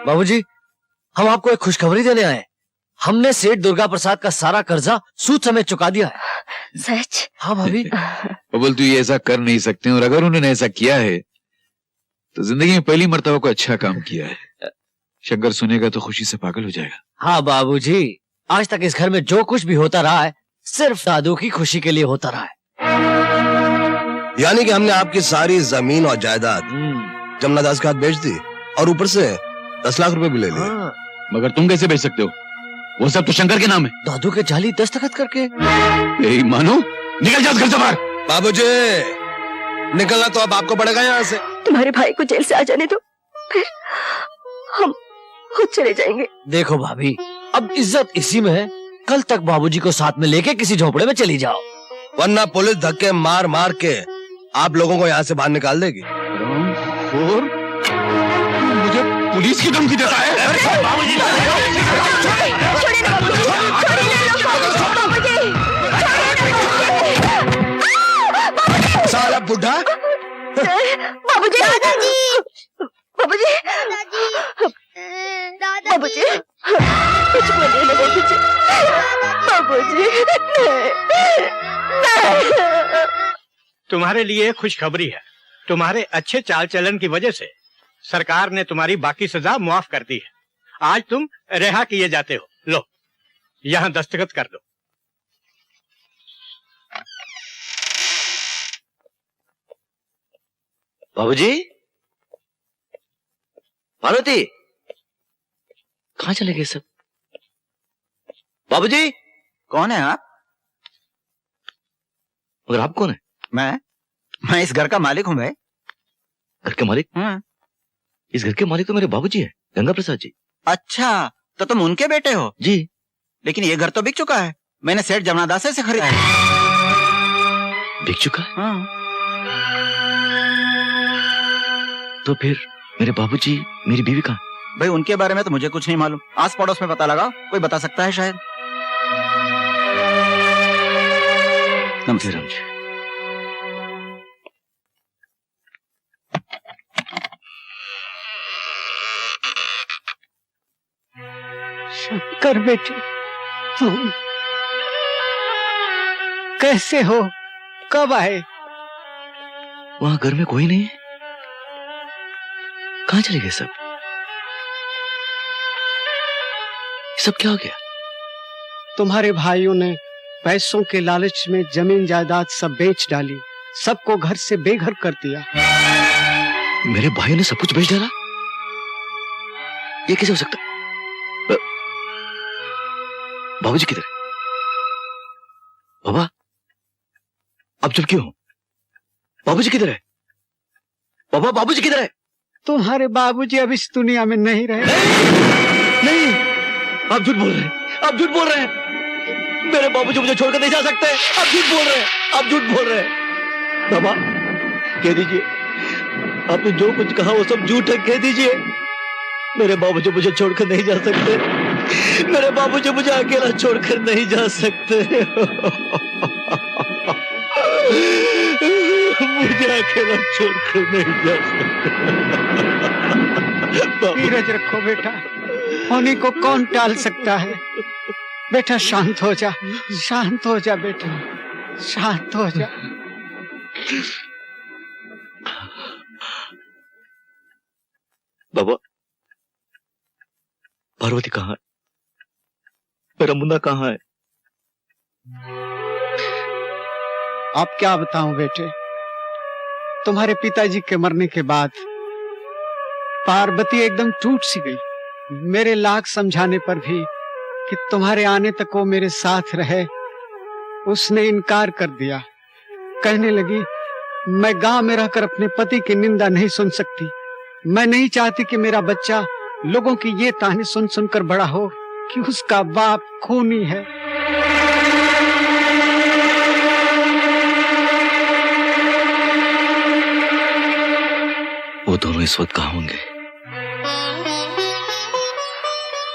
बाबूजी, हम आपको एक खुशखबरी देने आए। हमने सेठ दुर्गा प्रसाद का सारा कर्जा सूद समेत चुका दिया है। सच? हाँ भाभी। बबल, तू ये ऐसा कर नहीं सकते, और अगर उन्होंने ऐसा किया है तो जिंदगी में पहली मर्तबा को अच्छा काम किया है। शंकर सुनेगा तो खुशी से पागल हो जाएगा। हाँ बाबूजी, आज तक इस घर में जो कुछ भी होता रहा है सिर्फ दादू की खुशी के लिए होता रहा है। यानी कि हमने आपकी सारी जमीन और जायदाद जमुना दास के हाथ बेच दी और ऊपर से 10 लाख रुपए भी ले लिए। मगर तुम कैसे बेच सकते हो? वो सब तो शंकर के नाम है। दादू के जाली दस्तखत करके। यही मानो, निकल जाओ घर से बाहर। बाबूजी, निकलना तो अब आपको पड़ेगा यहाँ से। तुम्हारे भाई को जेल से आ जाने दो, फिर हम खुद चले जाएंगे। देखो भाभी, अब इज्जत इसी में है। कल तक बाबूजी को साथ में लेके किसी झोपड़े में चली जाओ, वरना पुलिस धक्के मार मार के आप लोगों को यहाँ से बाहर निकाल देगी। और मुझे पुलिस की धमकी देता है? साला बुढ़ा। बाबूजी, दादाजी, बाबूजी, बाबूजी, कुछ बोलिए ना बाबूजी, बाबूजी। तुम्हारे लिए खुशखबरी है। तुम्हारे अच्छे चाल चलन की वजह से सरकार ने तुम्हारी बाकी सजा मुआफ कर दी है। आज तुम रिहा किए जाते हो। लो, यहाँ दस्तखत कर दो। बाबूजी, पार्वती, कहाँ चले गए सब? बाबूजी, कौन है आप? मगर आप कौन है? मैं इस घर का मालिक हूँ भाई। घर के मालिक? हाँ। इस घर के मालिक तो मेरे बाबूजी है, गंगा प्रसाद जी। अच्छा, तो तुम उनके बेटे हो? जी। लेकिन ये घर तो बिक चुका है। मैंने सेठ जमुना दास से खरीदा है। बिक चुका है? हाँ। तो फिर मेरे बाबूजी, मेरी बीवी कहाँ? भाई उनके बारे में तो मुझे कुछ नहीं मालूम। आस पड़ोस में पता लगा, कोई बता सकता है शायद। नमस्ते राम जी। शंकर बेटे, तुम कैसे हो? कब आए? वहां घर में कोई नहीं है। कहाँ चले गए सब? सब क्या हो गया? तुम्हारे भाइयों ने पैसों के लालच में जमीन जायदाद सब बेच डाली, सबको घर से बेघर कर दिया। मेरे भाइयों ने सब कुछ बेच डाला? ये कैसे हो सकता? बाबूजी किधर है? बाबा, अब चुप क्यों हो? बाबूजी किधर है? बाबा, बाबूजी किधर है? तुम्हारे बाबूजी अब इस दुनिया में नहीं रहे। नहीं, आप झूठ बोल रहे हैं, आप झूठ बोल रहे हैं। मेरे बाबूजी मुझे छोड़कर नहीं जा सकते। आप झूठ बोल रहे हैं, आप झूठ बोल रहे हैं। बाबा, कह दीजिए, आपने जो कुछ कहा वो सब झूठ है, कह दीजिए। मेरे बाबूजी मुझे छोड़कर नहीं जा सकते। मेरे बाबूजी मुझे अकेला छोड़कर नहीं जा सकते। मुझे अकेला छोड़कर नहीं जा सकते। धीरज रखो बेटा, होने को कौन टाल सकता है? बेटा शांत हो जा, शांत हो जा बेटा, शांत हो जा। बाबा, पार्वती कहाँ है? मेरा मुन्ना कहाँ है? आप क्या बताऊं बेटे, तुम्हारे पिताजी के मरने के बाद पार्वती एकदम टूट सी गई। मेरे लाख समझाने पर भी कि तुम्हारे आने तक वो मेरे साथ रहे, उसने इनकार कर दिया। कहने लगी, मैं गांव में रहकर अपने पति की निंदा नहीं सुन सकती। मैं नहीं चाहती कि मेरा बच्चा लोगों की ये ताने सुन सुनकर बड़ा हो कि उसका बाप खूनी है। वो दोनों इस वक्त कहाँ होंगे?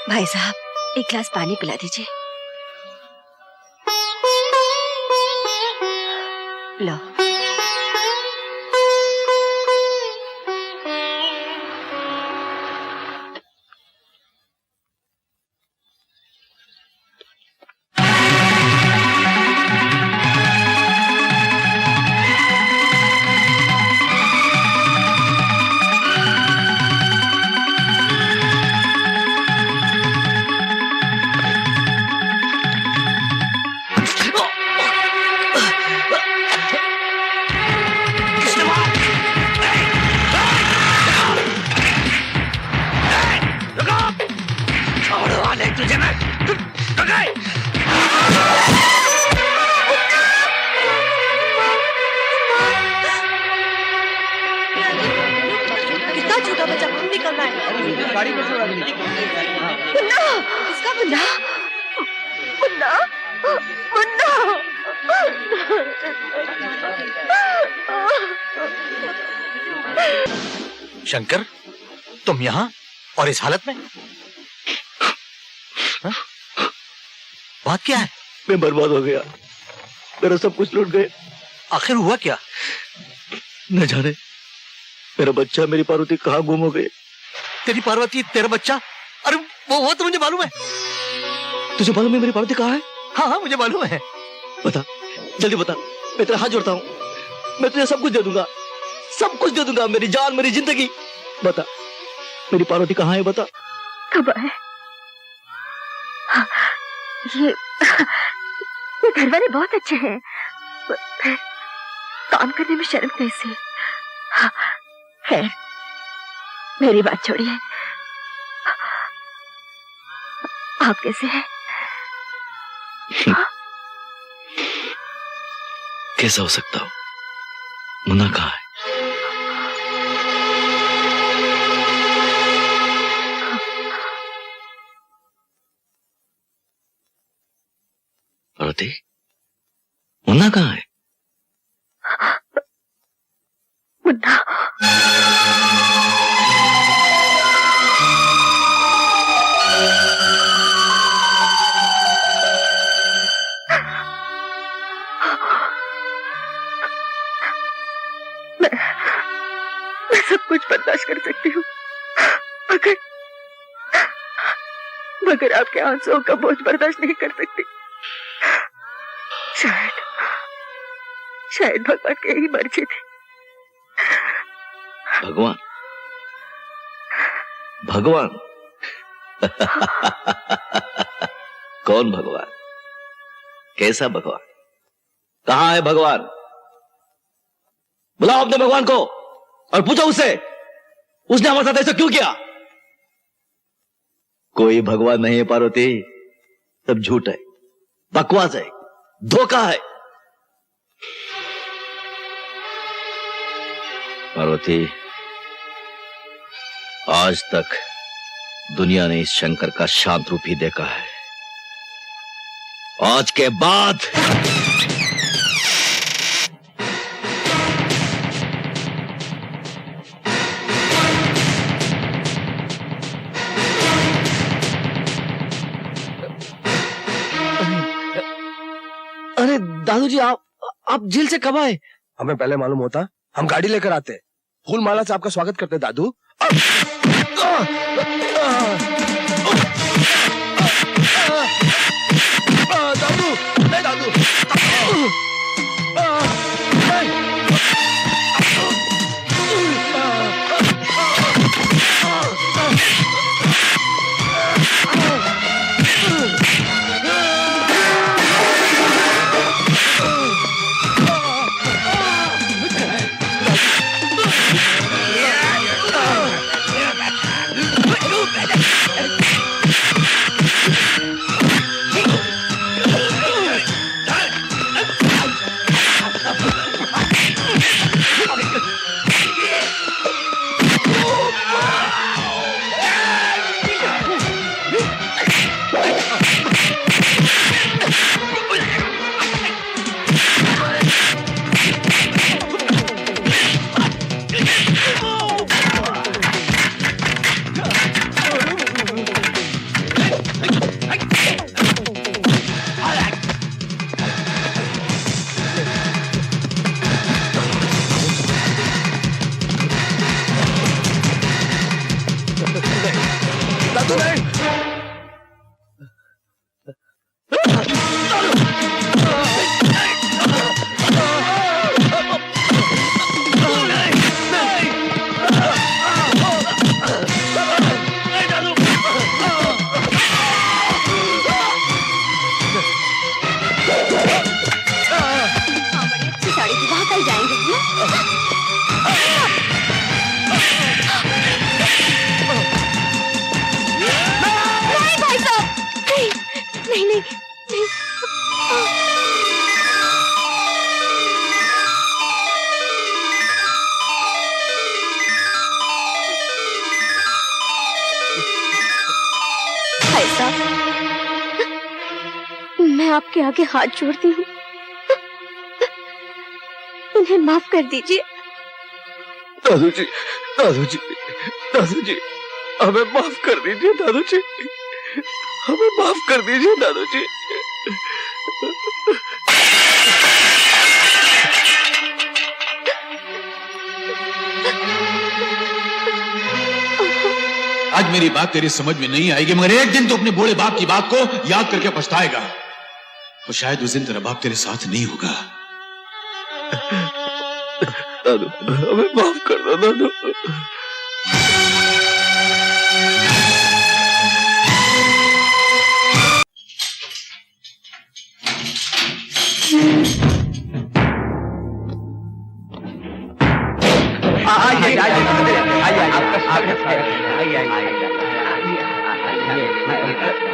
भाई साहब, एक गिलास पानी पिला दीजिए। लो। कितना छोटा बच्चा खून निकल रहा है। गाड़ी में से उड़ा देंगे। मुन्ना, इसका मुन्ना, मुन्ना, मुन्ना। शंकर, तुम यहाँ और इस हालत में? हा? बात क्या है? मैं बर्बाद हो गया, मेरा सब कुछ लूट गए। आखिर हुआ क्या? न जाने मेरा बच्चा, मेरी पार्वती कहाँ गुम हो गई। तेरी पार्वती, तेरा बच्चा? अरे वो तो मुझे मालूम है। तुझे मालूम है मेरी पार्वती कहाँ है? हाँ हाँ, मुझे मालूम है। बता, जल्दी बता, मैं तेरा हाथ जोड़ता हूँ। मैं तुझे सब कुछ दे दूंगा, सब कुछ दे दूंगा, मेरी जान, मेरी जिंदगी। बता, मेरी पार्वती कहाँ है? बता। कब है? ये घर वाले बहुत अच्छे हैं, फिर काम करने में शर्म कैसे? खैर, मेरी बात छोड़िए। आप कैसे हैं? कैसा हो सकता हो? मुन्ना कहाँ है? पार्वती, मुन्ना कहाँ है? मुन्ना, मैं सब कुछ बर्दाश्त कर सकती हूँ, मगर आपके आंसुओं का बोझ बर्दाश्त नहीं कर सकती। शायद भगवान की यही मर्जी थी। भगवान? भगवान? कौन भगवान? कैसा भगवान? कहाँ है भगवान? बुलाओ अपने भगवान को और पूछो उससे, उसने हमारे साथ ऐसा क्यों किया? कोई भगवान नहीं है पार्वती, सब झूठ है, बकवास है, धोखा है। पार्वती, आज तक दुनिया ने इस शंकर का शांत रूप ही देखा है। आज के बाद अरे दादू जी, आप जेल से कब आए? हमें पहले मालूम होता हम गाड़ी लेकर आते, फूल माला से आपका स्वागत करते दादू। दादू, नहीं दादू। आपके आगे हाथ जोड़ती हूँ, इन्हें माफ कर दीजिए। दादू जी, दादू जी, दादू जी, हमें माफ कर दीजिए दादू जी, हमें माफ कर दीजिए दादू जी। आज मेरी बात तेरी समझ में नहीं आएगी, मगर एक दिन तो अपने बूढ़े बाप की बात को याद करके पछताएगा, और शायद उस दिन तेरा बाप तेरे साथ नहीं होगा। दादू, हमें माफ कर दो दादू।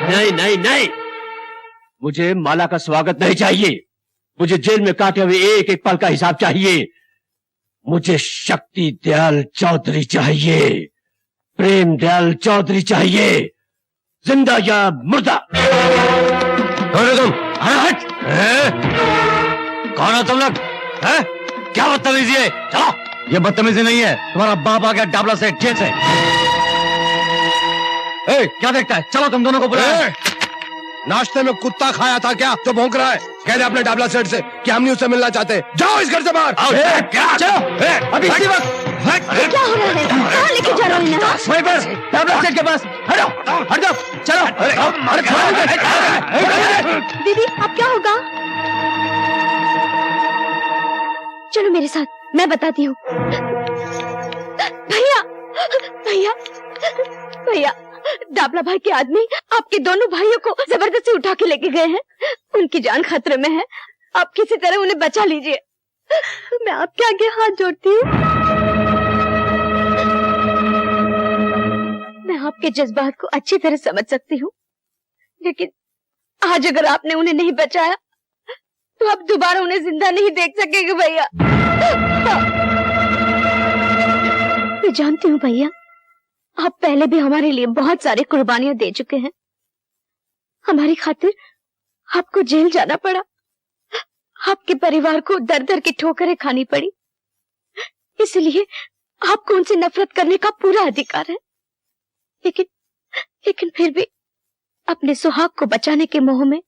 नहीं नहीं नहीं, मुझे माला का स्वागत नहीं चाहिए। मुझे जेल में काटे हुए एक एक पल का हिसाब चाहिए। मुझे शक्ति दयाल चौधरी चाहिए, प्रेम दयाल चौधरी चाहिए, जिंदा या मुर्दा। कौन हो तुम? हट! कौन हो तुम लोग? क्या बदतमीजी है? चलो, ये बदतमीजी नहीं है, तुम्हारा बाप आ गया डाबला से, जेल से। क्या देखता है? चलो तुम दोनों को बुलाओ। नाश्ते में कुत्ता खाया था क्या जो भौंक रहा है? कह दे अपने डाबला सेठ से कि हम नहीं उससे मिलना चाहते। जाओ इस घर से बाहर। चलो अभी इसी वक्त। क्या हो रहा है? कहाँ लेके जा रहा है इन्हें? वहीं पर डाबला सेठ के पास। हटो, हट जाओ, चलो। दीदी अब क्या होगा? चलो मेरे साथ, मैं बताती हूँ। भैया, भैया, भैया, डाबला भाई के आदमी आपके दोनों भाइयों को जबरदस्ती उठा के लेके गए हैं। उनकी जान खतरे में है, आप किसी तरह उन्हें बचा लीजिए। मैं आपके आगे हाथ जोड़ती हूँ। मैं आपके जज्बात को अच्छी तरह समझ सकती हूँ, लेकिन आज अगर आपने उन्हें नहीं बचाया तो आप दोबारा उन्हें जिंदा नहीं देख सकेंगे भैया। मैं जानती हूँ भैया, आप पहले भी हमारे लिए बहुत सारी कुर्बानियां दे चुके हैं। हमारी खातिर आपको जेल जाना पड़ा, आपके परिवार को दर दर की ठोकरें खानी पड़ी, इसलिए आपको उनसे नफरत करने का पूरा अधिकार है। लेकिन फिर भी अपने सुहाग को बचाने के मोह में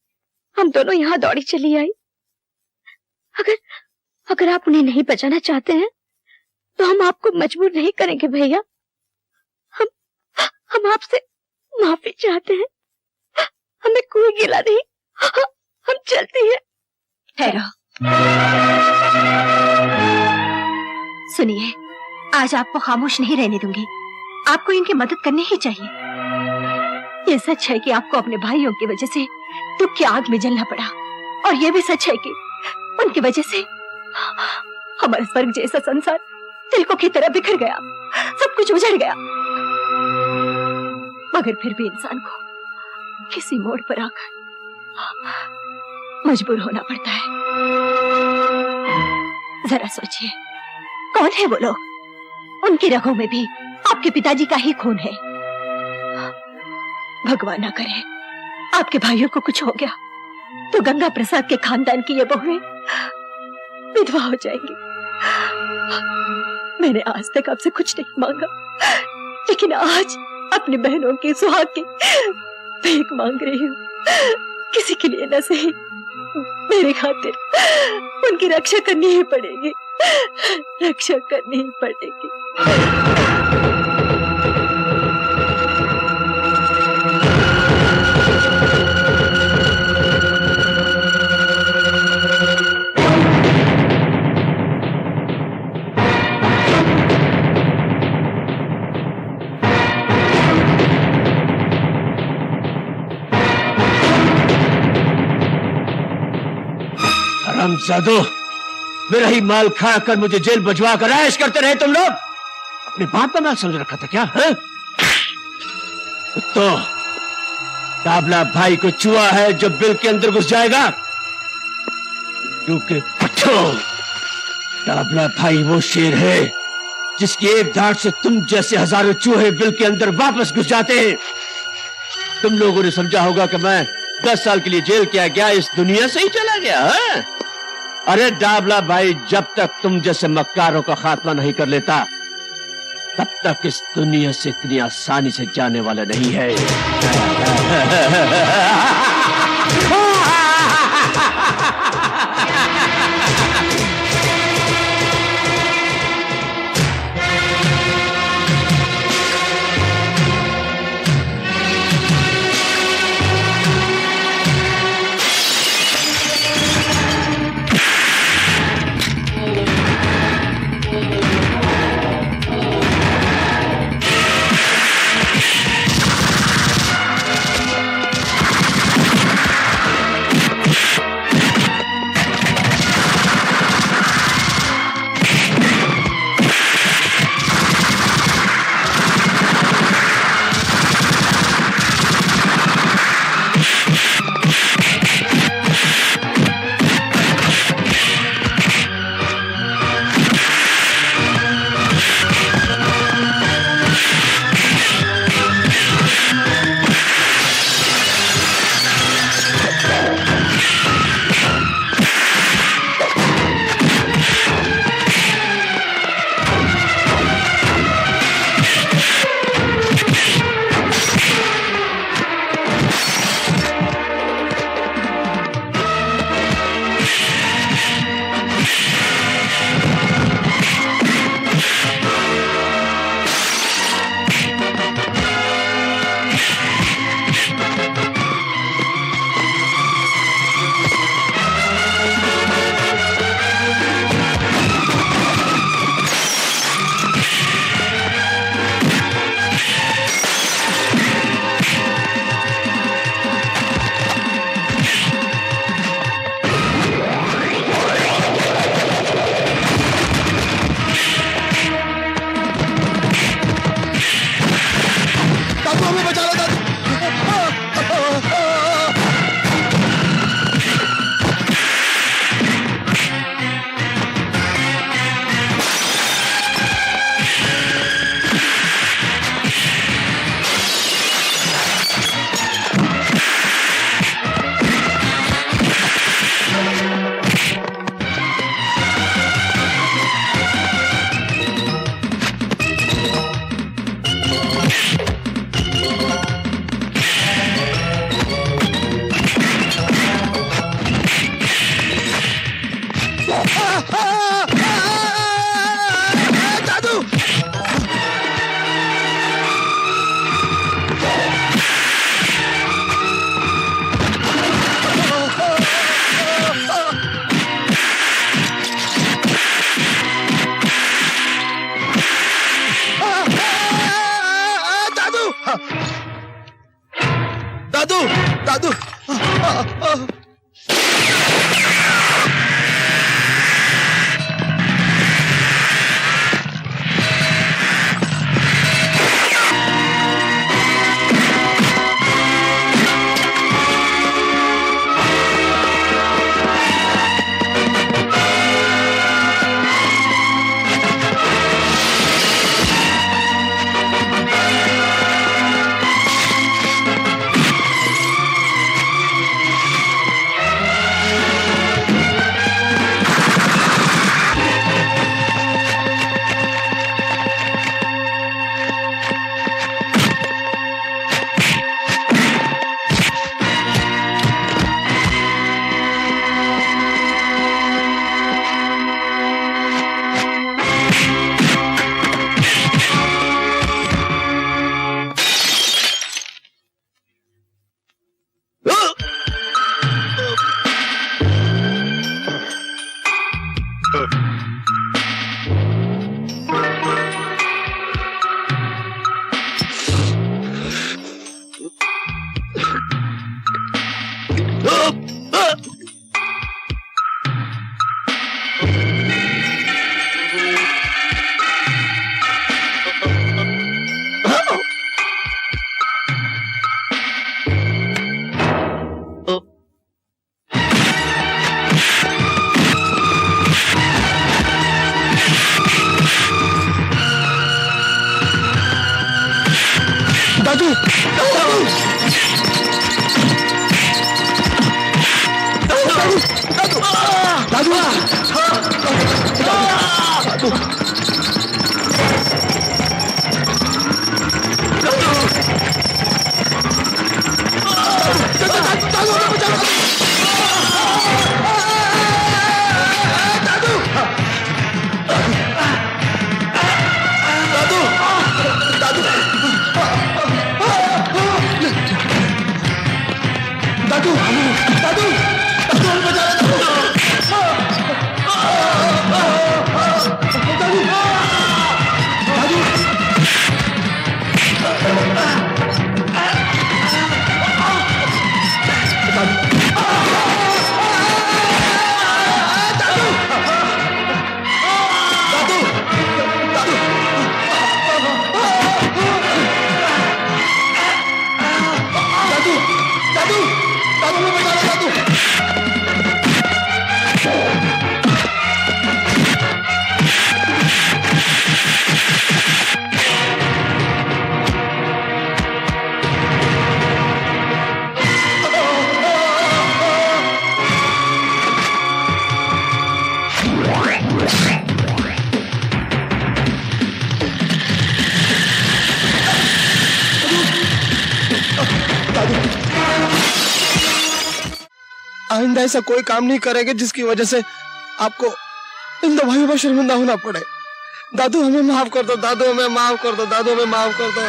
हम दोनों यहाँ दौड़ी चली आई। अगर आप उन्हें नहीं बचाना चाहते हैं तो हम आपको मजबूर नहीं करेंगे भैया। हम आपसे माफी चाहते हैं, हमें कोई गिला नहीं, हम चलते हैं। ठहरो, सुनिए, आज आपको खामोश नहीं रहने दूंगी। आपको इनकी मदद करनी ही चाहिए। ये सच है कि आपको अपने भाइयों की वजह से दुख की आग में जलना पड़ा, और ये भी सच है कि उनकी वजह से हमारा स्वर्ग जैसा संसार तिलकों की तरह बिखर गया, सब कुछ उजड़ गया। मगर फिर भी इंसान को किसी मोड़ पर आकर मजबूर होना पड़ता है। जरा सोचिए, कौन है वो लोग? उनकी रगों में भी आपके पिताजी का ही खून है। भगवान न करे आपके भाइयों को कुछ हो गया तो गंगा प्रसाद के खानदान की ये बहुएं विधवा हो जाएंगी। मैंने आज तक आपसे कुछ नहीं मांगा, लेकिन आज अपनी बहनों के सुहाग की भीख मांग रही हूँ। किसी के लिए न सही, मेरी खातिर उनकी रक्षा करनी ही पड़ेगी, रक्षा करनी ही पड़ेगी। हरामजादो, मेरा ही माल खाकर मुझे जेल भिजवा कर ऐश करते रहे तुम लोग। अपने बाप का माल समझ रखा था क्या? तो डाबला भाई को चुआ है जो बिल के अंदर घुस जाएगा। क्योंकि पट्टो, डाबला भाई वो शेर है जिसकी एक धाड़ से तुम जैसे हजारों चूहे बिल के अंदर वापस घुस जाते हैं। तुम लोगों ने समझा होगा कि मैं 10 साल के लिए जेल किया गया, इस दुनिया से ही चला गया है? अरे डाबला भाई, जब तक तुम जैसे मक्कारों का खात्मा नहीं कर लेता, तब तक इस दुनिया से इतनी आसानी से जाने वाला नहीं है। दादू दादू दादू दादू आइंदा ऐसा कोई काम नहीं करेंगे जिसकी वजह से आपको इन दो भाइयों पर शर्मिंदा होना पड़े। दादू हमें माफ कर दो, दादू हमें माफ कर दो, दादू हमें माफ कर दो।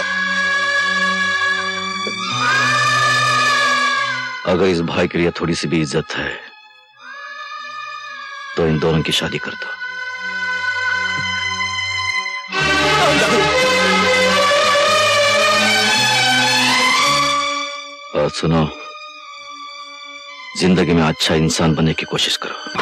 अगर इस भाई के लिए थोड़ी सी भी इज्जत है तो इन दोनों की शादी कर दो। और सुनो, जिंदगी में अच्छा इंसान बनने की कोशिश करो।